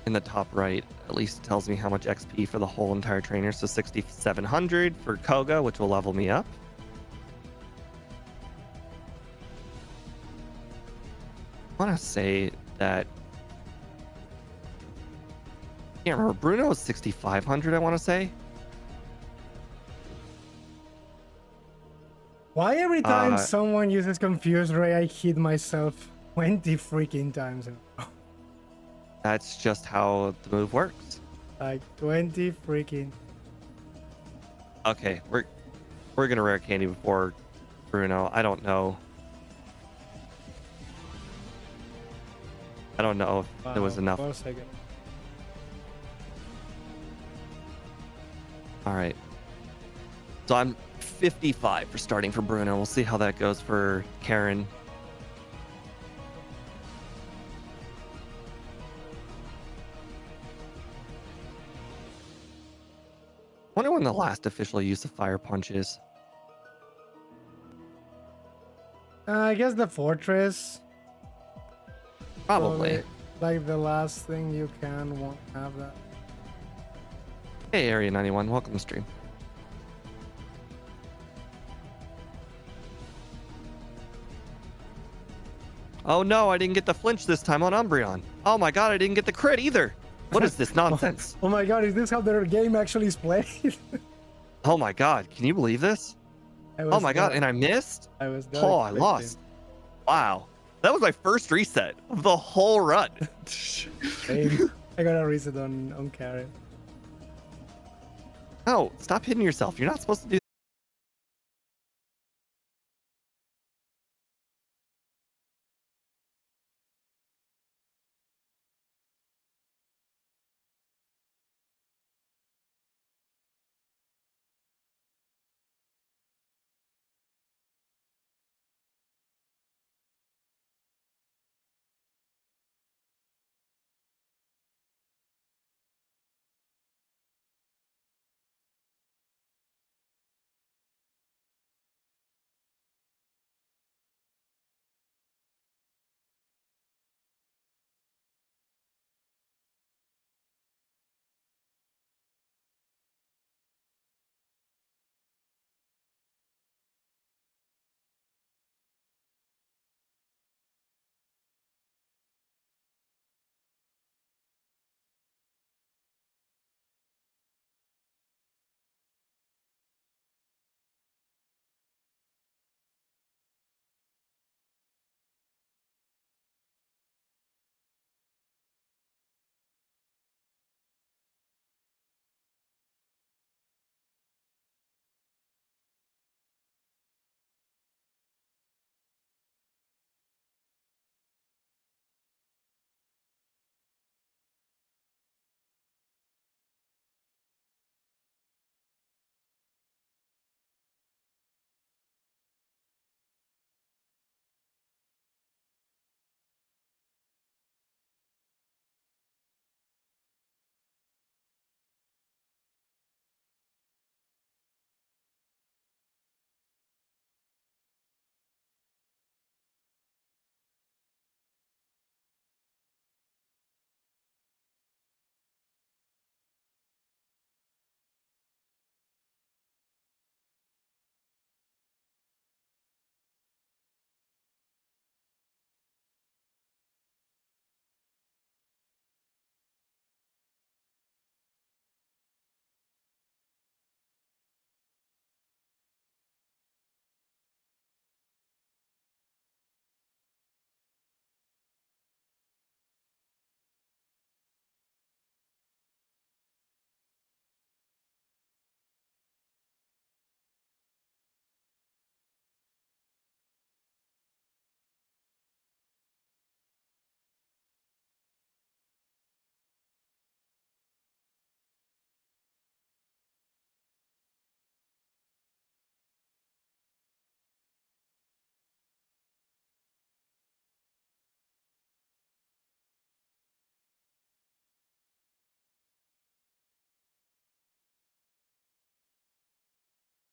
In the top right, at least tells me how much XP for the whole entire trainer. So 6,700 for Koga, which will level me up. I want to say that. I can't remember. Bruno was 6,500, I want to say. Why every time someone uses Confused Ray, I hit myself 20 freaking times in a row? That's just how the move works. Like 20 freaking. Okay, we're gonna rare candy before Bruno. I don't know. I don't know if there was enough. 1 second. All right. So I'm 55 for starting for Bruno. We'll see how that goes for Karen. Wonder when the last official use of Fire Punch is. I guess the Fortress. Probably. Like the last thing you won't have that. Hey, Area 91, welcome to stream. Oh no, I didn't get the flinch this time on Umbreon. Oh my god, I didn't get the crit either. What is this nonsense? Oh my god, is this how their game actually is played? Oh my god, can you believe this? Oh my god, and I missed? I was Oh, I lost. Wow. That was my first reset of the whole run. Same. I got a reset on Karen. No, stop hitting yourself. You're not supposed to do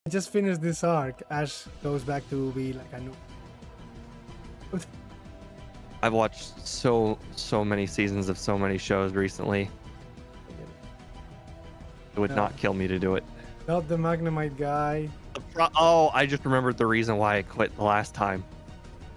I just finished this arc. Ash goes back to be like a noob. I've watched so many seasons of so many shows recently. It would not kill me to do it. Not the Magnemite guy. Oh, I just remembered the reason why I quit the last time.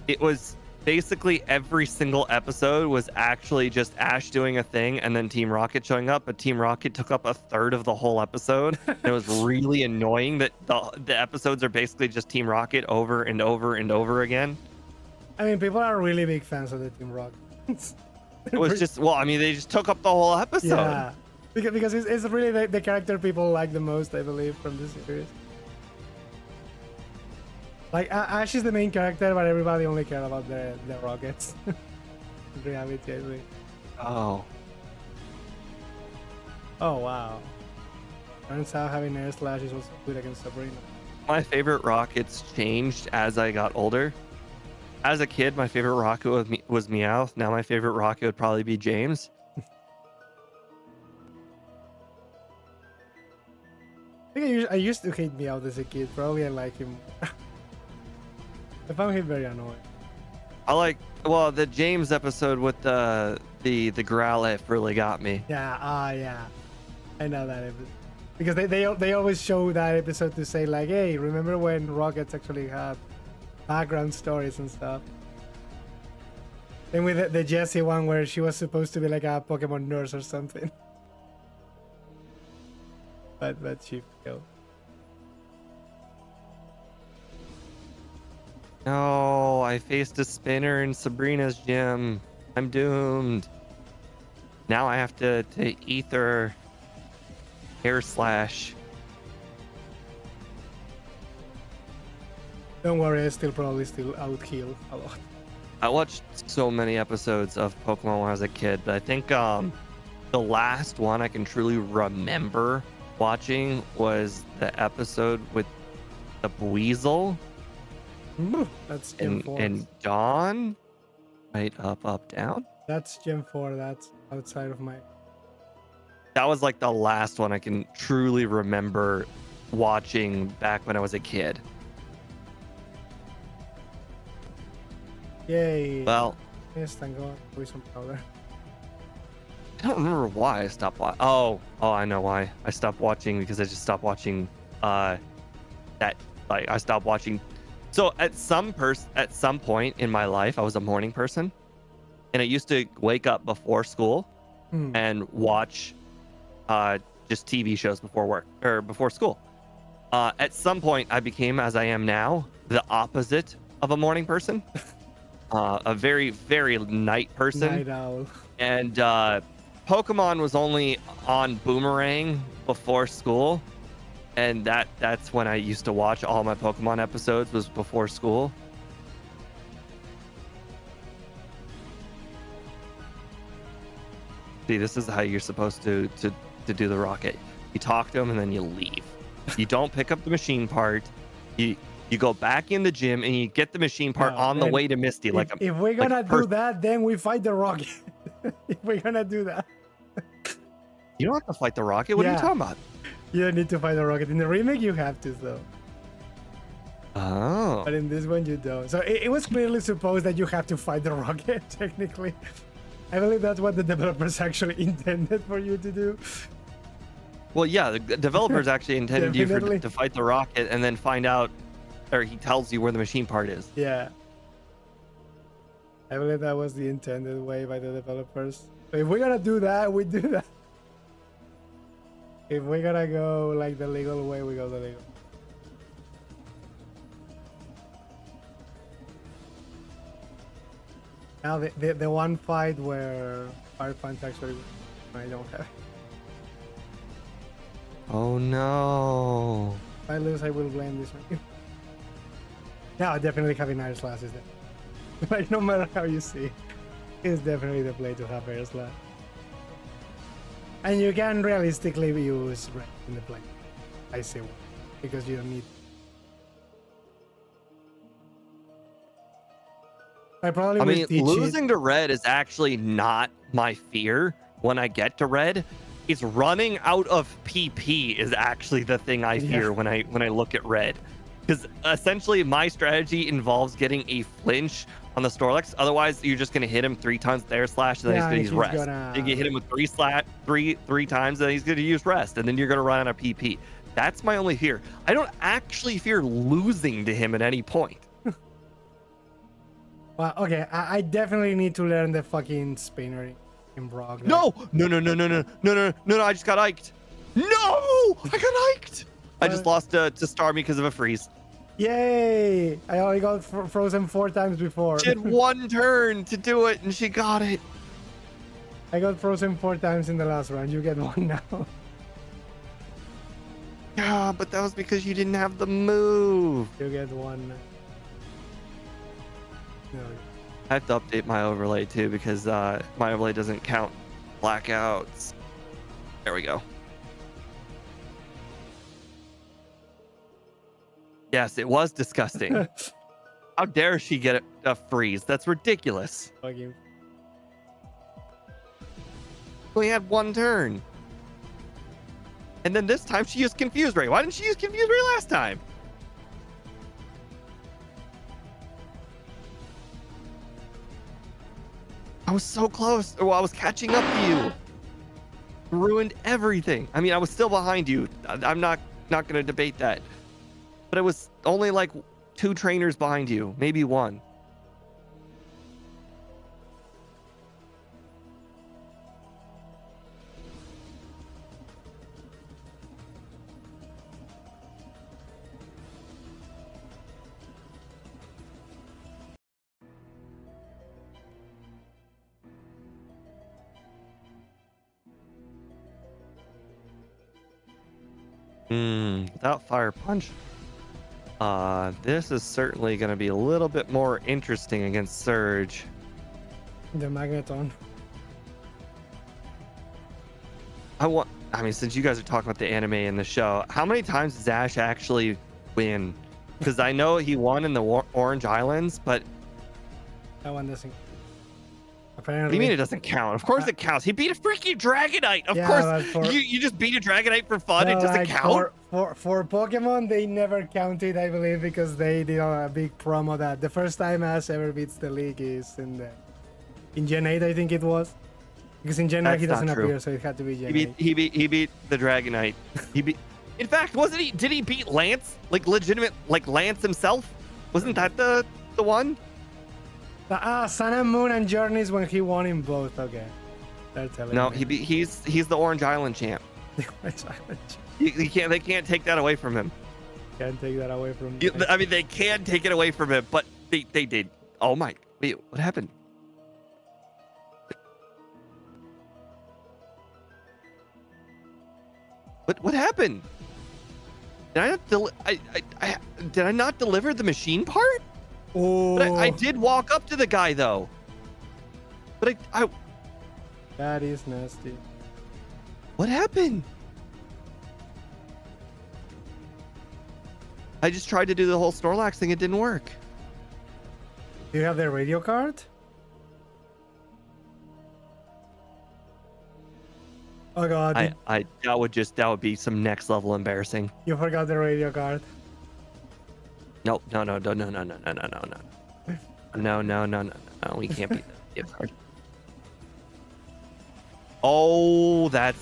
It was basically every single episode was actually just Ash doing a thing and then Team Rocket showing up, but Team Rocket took up a third of the whole episode. And it was really annoying that the episodes are basically just Team Rocket over and over and over again. I mean, people are really big fans of the Team Rocket. It was just, well, I mean, they just took up the whole episode. Yeah, because it's really the character people like the most, I believe, from the series. Like, Ash is the main character, but everybody only cares about the rockets. In reality, I think. Oh. Oh, wow. Turns out having air slashes was good against Sabrina. My favorite rockets changed as I got older. As a kid, my favorite rocket was Meowth. Now my favorite rocket would probably be James. I think I used to hate Meowth as a kid. Probably I like him. I found him very annoying. I like, well, the James episode with the Growlithe really got me. Yeah, yeah. I know that episode. Because they always show that episode to say like, hey, remember when rockets actually had background stories and stuff. And with the Jessie one where she was supposed to be like a Pokemon nurse or something. But she failed. No, I faced a spinner in Sabrina's gym. I'm doomed. Now I have to ether air slash. Don't worry, I probably out heal a lot. I watched so many episodes of Pokemon when I was a kid, but I think the last one I can truly remember watching was the episode with the Buizel That's Gen 4. and Dawn. Right, up, down. That's Gen 4. That's outside of my... That was like the last one I can truly remember watching back when I was a kid. Yay. Well, Yes, thank God. Poison powder. I don't remember why I stopped watching. Oh, I know why. I stopped watching because I just stopped watching I stopped watching. So at some point in my life, I was a morning person, and I used to wake up before school and watch just TV shows before work or before school. At some point, I became, as I am now, the opposite of a morning person. A very, very night person. Night owl. And Pokemon was only on Boomerang before school. And that's when I used to watch all my Pokemon episodes, was before school. See, this is how you're supposed to do the rocket. You talk to them and then you leave. You don't pick up the machine part. You go back in the gym and you get the machine part on the way to Misty. If we're gonna do that, then we fight the rocket. If we're gonna do that. You don't have to fight the rocket. What are you talking about? You don't need to fight the rocket. In the remake, you have to, though. Oh. But in this one, you don't. So it was clearly supposed that you have to fight the rocket, technically. I believe that's what the developers actually intended for you to do. Well, yeah, the developers actually intended you to fight the rocket and then find out, or he tells you where the machine part is. Yeah. I believe that was the intended way by the developers. So if we're gonna do that, we do that. If we're gonna go like the legal way, we go the legal. Now the one fight where Fire Punch actually, I don't have. Oh no. If I lose, I will blame this one. Yeah, definitely having air slash is there. Like, no matter how you see it, it's definitely the play to have air slash. And you can realistically use red in the play. I say one, because you don't need. I mean, losing to red is actually not my fear when I get to red. It's running out of PP is actually the thing I fear when I look at red. Because essentially my strategy involves getting a flinch on the Snorlax. Otherwise, you're just gonna hit him 3 times with air slash, and then he's gonna use rest. Then you hit him with three times, and then he's gonna use rest, and then you're gonna run out of PP. That's my only fear. I don't actually fear losing to him at any point. Well, okay, I definitely need to learn the fucking spinner in Brock. Like, No, I just got iked. No, I got iked. I just lost to Starmie because of a freeze. Yay! I only got frozen 4 times before. She had 1 turn to do it, and she got it. I got frozen 4 times in the last round. You get 1 now. Yeah, but that was because you didn't have the move. You get 1 now. No. I have to update my overlay too because my overlay doesn't count blackouts. There we go. Yes, it was disgusting. How dare she get a freeze? That's ridiculous. Fucking. We had 1 turn. And then this time she used Confuse Ray. Why didn't she use Confuse Ray last time? I was so close. Well, I was catching up to you. Ruined everything. I mean, I was still behind you. I'm not going to debate that. But it was only like 2 trainers behind you, maybe 1. Without Fire Punch. This is certainly going to be a little bit more interesting against Surge. The Magneton. I mean, since you guys are talking about the anime and the show, how many times does Ash actually win? Because I know he won in the Orange Islands, but That one doesn't. what Apparently. do you mean it doesn't count? Of course it counts. He beat a freaking Dragonite. Of Yeah, course, you just beat a Dragonite for fun. It doesn't like, count. For Pokemon, they never counted, I believe, because they did a big promo that the first time Ash ever beats the league is in Gen 8, I think it was. Because in Gen 8 he That's doesn't not true. appear, so it had to be Gen 8. He beat the Dragonite. He beat. In fact, wasn't he? Did he beat Lance? Like legitimate, like Lance himself? Wasn't that the one? Sun and Moon and Journeys when he won in both. Okay, they're telling No, me. he's the Orange Island champ. He can't. They can't take that away from him. Can't take that away from. I mean, they can take it away from him, but they did. Oh my! Wait, what happened? What happened? Did I not did I not deliver the machine part? Oh, But I did walk up to the guy though. But I that is nasty. what happened? I just tried to do the whole Snorlax thing. It didn't work. Do you have the radio card? Oh god, That would be some next level embarrassing. you forgot the radio card. No. No. We can't beat that gift card. Oh, that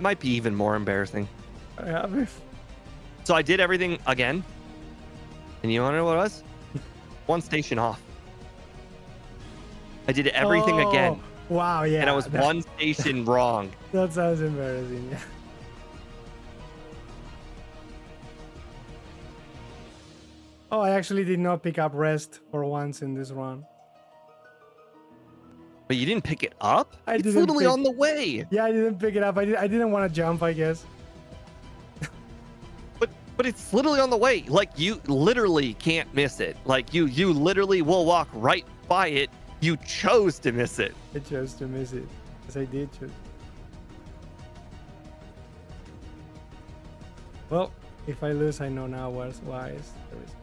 might be even more embarrassing. Yeah, So I did everything again. And you wanna know what it was? 1 station off. I did everything again. Wow, yeah. And I was 1 station wrong. That sounds embarrassing. Yeah. Oh, I actually did not pick up rest for once in this run. But you didn't pick it up? I It's didn't literally pick- on the way. Yeah, I didn't pick it up. I didn't want to jump, I guess. But it's literally on the way. Like you literally can't miss it. Like you literally will walk right by it. You chose to miss it. I chose to miss it. Yes, I did choose. Well, if I lose, I know now why is the reason.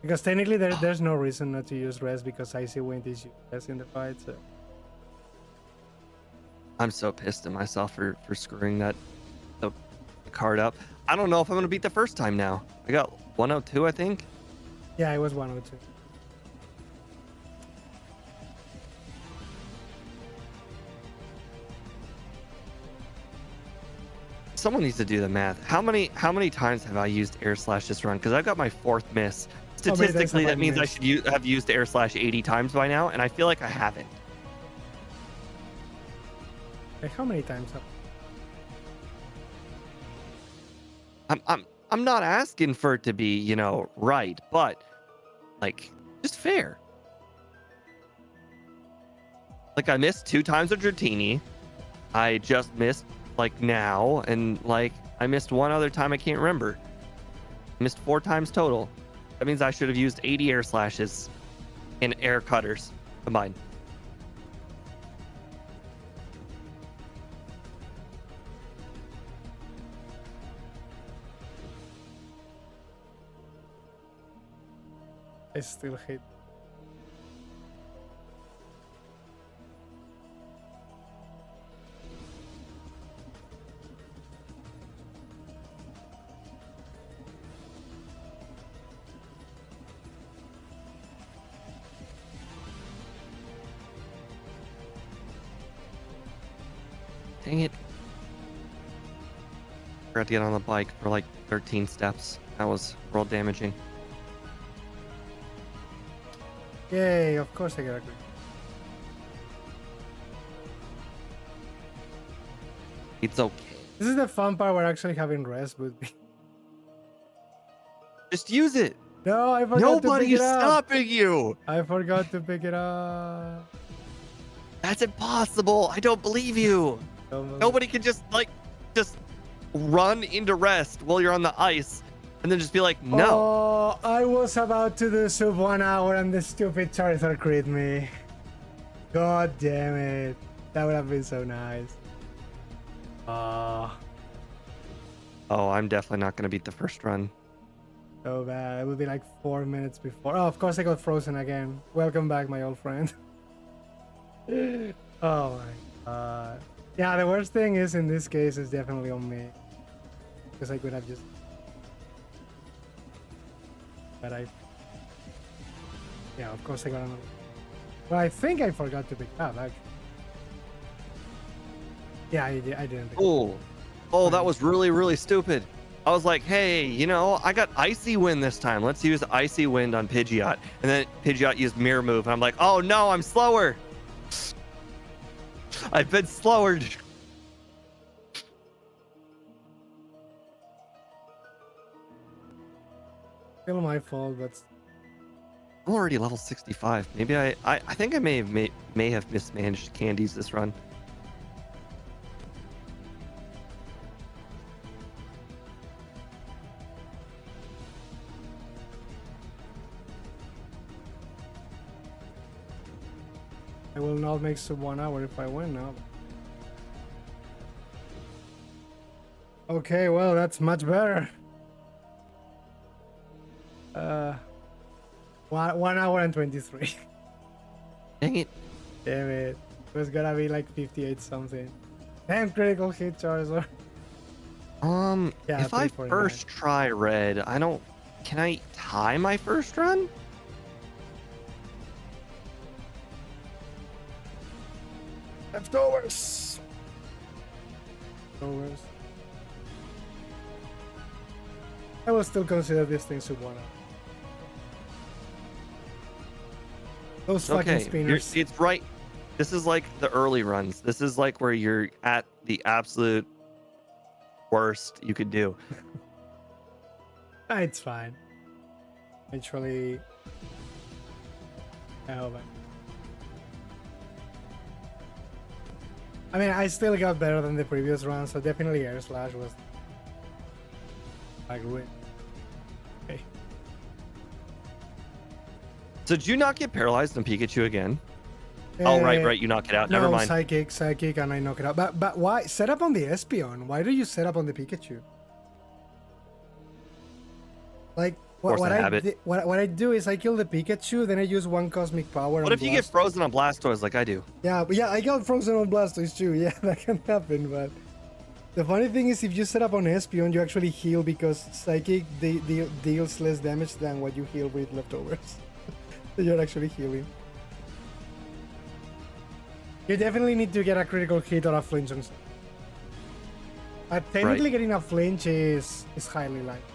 Because technically there's no reason not to use rest because Icy Wind is useless in the fight, so. I'm so pissed at myself for screwing the card up. I don't know if I'm gonna beat the first time now. I got 102, I think. Yeah, it was 102. Someone needs to do the math. How many times have I used air slash this run? Because I've got my 4th miss. How many times Statistically, have I that means I missed? should have used air slash 80 times by now, and I feel like I haven't. Like, how many times? I'm not asking for it to be, you know, right, but like just fair. Like I missed 2 times with Dratini. I just missed like now, and like I missed one other time I can't remember. Missed 4 times total. That means I should have used 80 air slashes and air cutters combined. I still hate. Dang it. Forgot to get on the bike for like 13 steps. That was real damaging. Yay, of course I got a green. It's okay. This is the fun part where actually having rest would be. Just use it. No, I forgot to Nobody pick is it up. stopping you. I forgot to pick it up. That's impossible. I don't believe you. Nobody can just run into rest while you're on the ice and then just be like, no. Oh, I was about to do sub 1 hour and the stupid Charizard crit me. God damn it. That would have been so nice. Oh, I'm definitely not going to beat the first run. So bad. It would be like 4 minutes before. Oh, of course I got frozen again. Welcome back, my old friend. Oh my god. Yeah, the worst thing is in this case is definitely on me. Because I could have just... But I... Yeah, of course I got another... Well, I think I forgot to pick it up, actually. Yeah, I didn't pick it up. Oh, that was really, really stupid. I was like, hey, you know, I got Icy Wind this time. Let's use Icy Wind on Pidgeot. And then Pidgeot used Mirror Move. And I'm like, oh no, I'm slower. I've been slower. Still my fault, but... I'm already level 65. Maybe I think I may have mismanaged candies this run. I will not make sub 1 hour if I win now. Okay, well, that's much better. 1 hour and 23. Dang it. Damn it. It was gonna be like 58 something. Damn, critical hit, Charizard. Yeah, if I 349. first try red, can I tie my first run? Leftovers. Leftovers. I will still consider this thing sub 1 hour. Those fucking Okay, spinners. it's right. This is like the early runs. This is like where you're at the absolute worst you could do. It's fine. Eventually. Oh, man. I mean, I still got better than the previous run, so definitely Air Slash was like ruined. Okay. So did you not get paralyzed on Pikachu again? Oh, right, you knock it out. No, Never mind. psychic, and I knock it out. But why set up on the Espeon? Why do you set up on the Pikachu? Like Force what a I habit. what I do is I kill the Pikachu, then I use one cosmic power. What on if you get Blastoise. frozen on Blastoise like I do? Yeah, but yeah, I got frozen on Blastoise too. Yeah, that can happen. But the funny thing is, if you set up on Espeon, you actually heal because Psychic deals less damage than what you heal with leftovers. So you're actually healing. You definitely need to get a critical hit or a flinch on. Technically, getting a flinch is highly likely.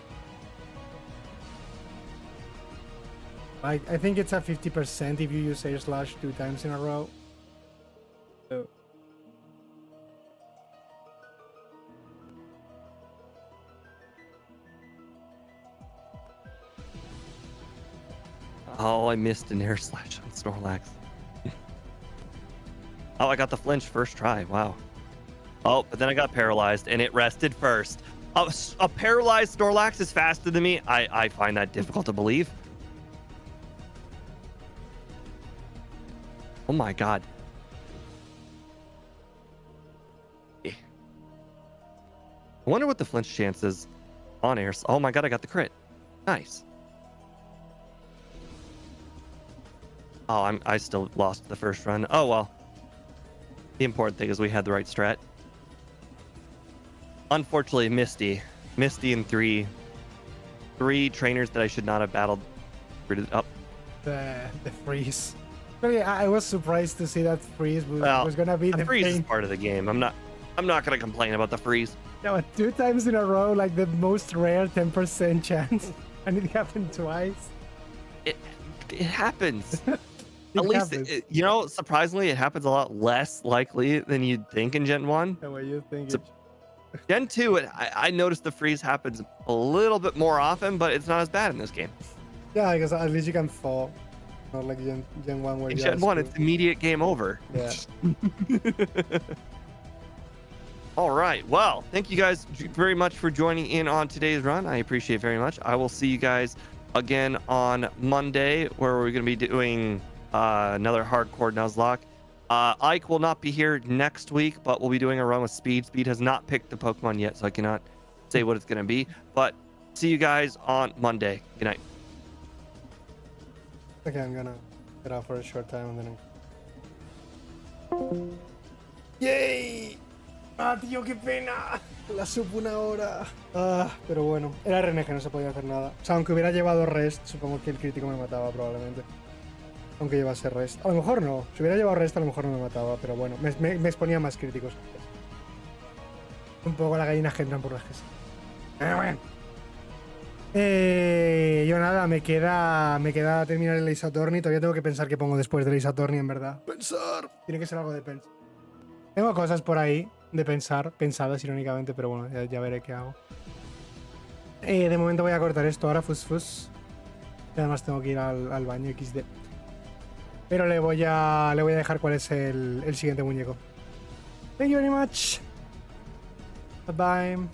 I think it's a 50% if you use Air Slash 2 times in a row. So. Oh, I missed an Air Slash on Snorlax. Oh, I got the flinch first try. Wow. Oh, but then I got paralyzed and it rested first. A paralyzed Snorlax is faster than me. I find that difficult to believe. Oh my god. I wonder what the flinch chance is on air. Oh my god, I got the crit. Nice. Oh, I still lost the first run. Oh well. The important thing is we had the right strat. Unfortunately, Misty and three trainers that I should not have battled. Up. The freeze. Really, I was surprised to see that freeze was gonna be the freeze thing. is part of the game. I'm not gonna complain about the freeze. Yeah, but 2 times in a row, like the most rare 10% chance, and it happened twice. It happens. It At least, happens. surprisingly, it happens a lot less likely than you'd think in Gen 1. The way you think So- Gen 2, I noticed the freeze happens a little bit more often, but it's not as bad in this game. Yeah, because at least you can fall. Not like Gen 1 where In you Gen are 1, screwed. it's immediate game over. Yeah. All right. Well, thank you guys very much for joining in on today's run. I appreciate it very much. I will see you guys again on Monday, where we're going to be doing another hardcore Nuzlocke. Ike will not be here next week, but we'll be doing a run with Speed. Speed has not picked the Pokemon yet, so I cannot say what it's going to be. But see you guys on Monday. Good night. Okay, I'm gonna get out for a short time and then ¡Yay! ¡Ah, tío, qué pena! La supo una hora. Pero bueno, era RNG, no se podía hacer nada. O sea, aunque hubiera llevado rest, supongo que el crítico me mataba probablemente. Aunque llevase rest. A lo mejor no. Si hubiera llevado rest, a lo mejor no me mataba. Pero bueno, me exponía más críticos. Un poco la gallina que entran por las que sí. Pero bueno. Yo nada, me queda terminar el Ace Attorney. Todavía tengo que pensar qué pongo después del Ace Attorney, en verdad. Pensar. Tiene que ser algo de pensar. Tengo cosas por ahí de pensadas irónicamente, pero bueno, ya veré qué hago. De momento voy a cortar esto ahora, fus. Y además tengo que ir al baño XD. Pero le voy a dejar cuál es el siguiente muñeco. Thank you very much. Bye bye.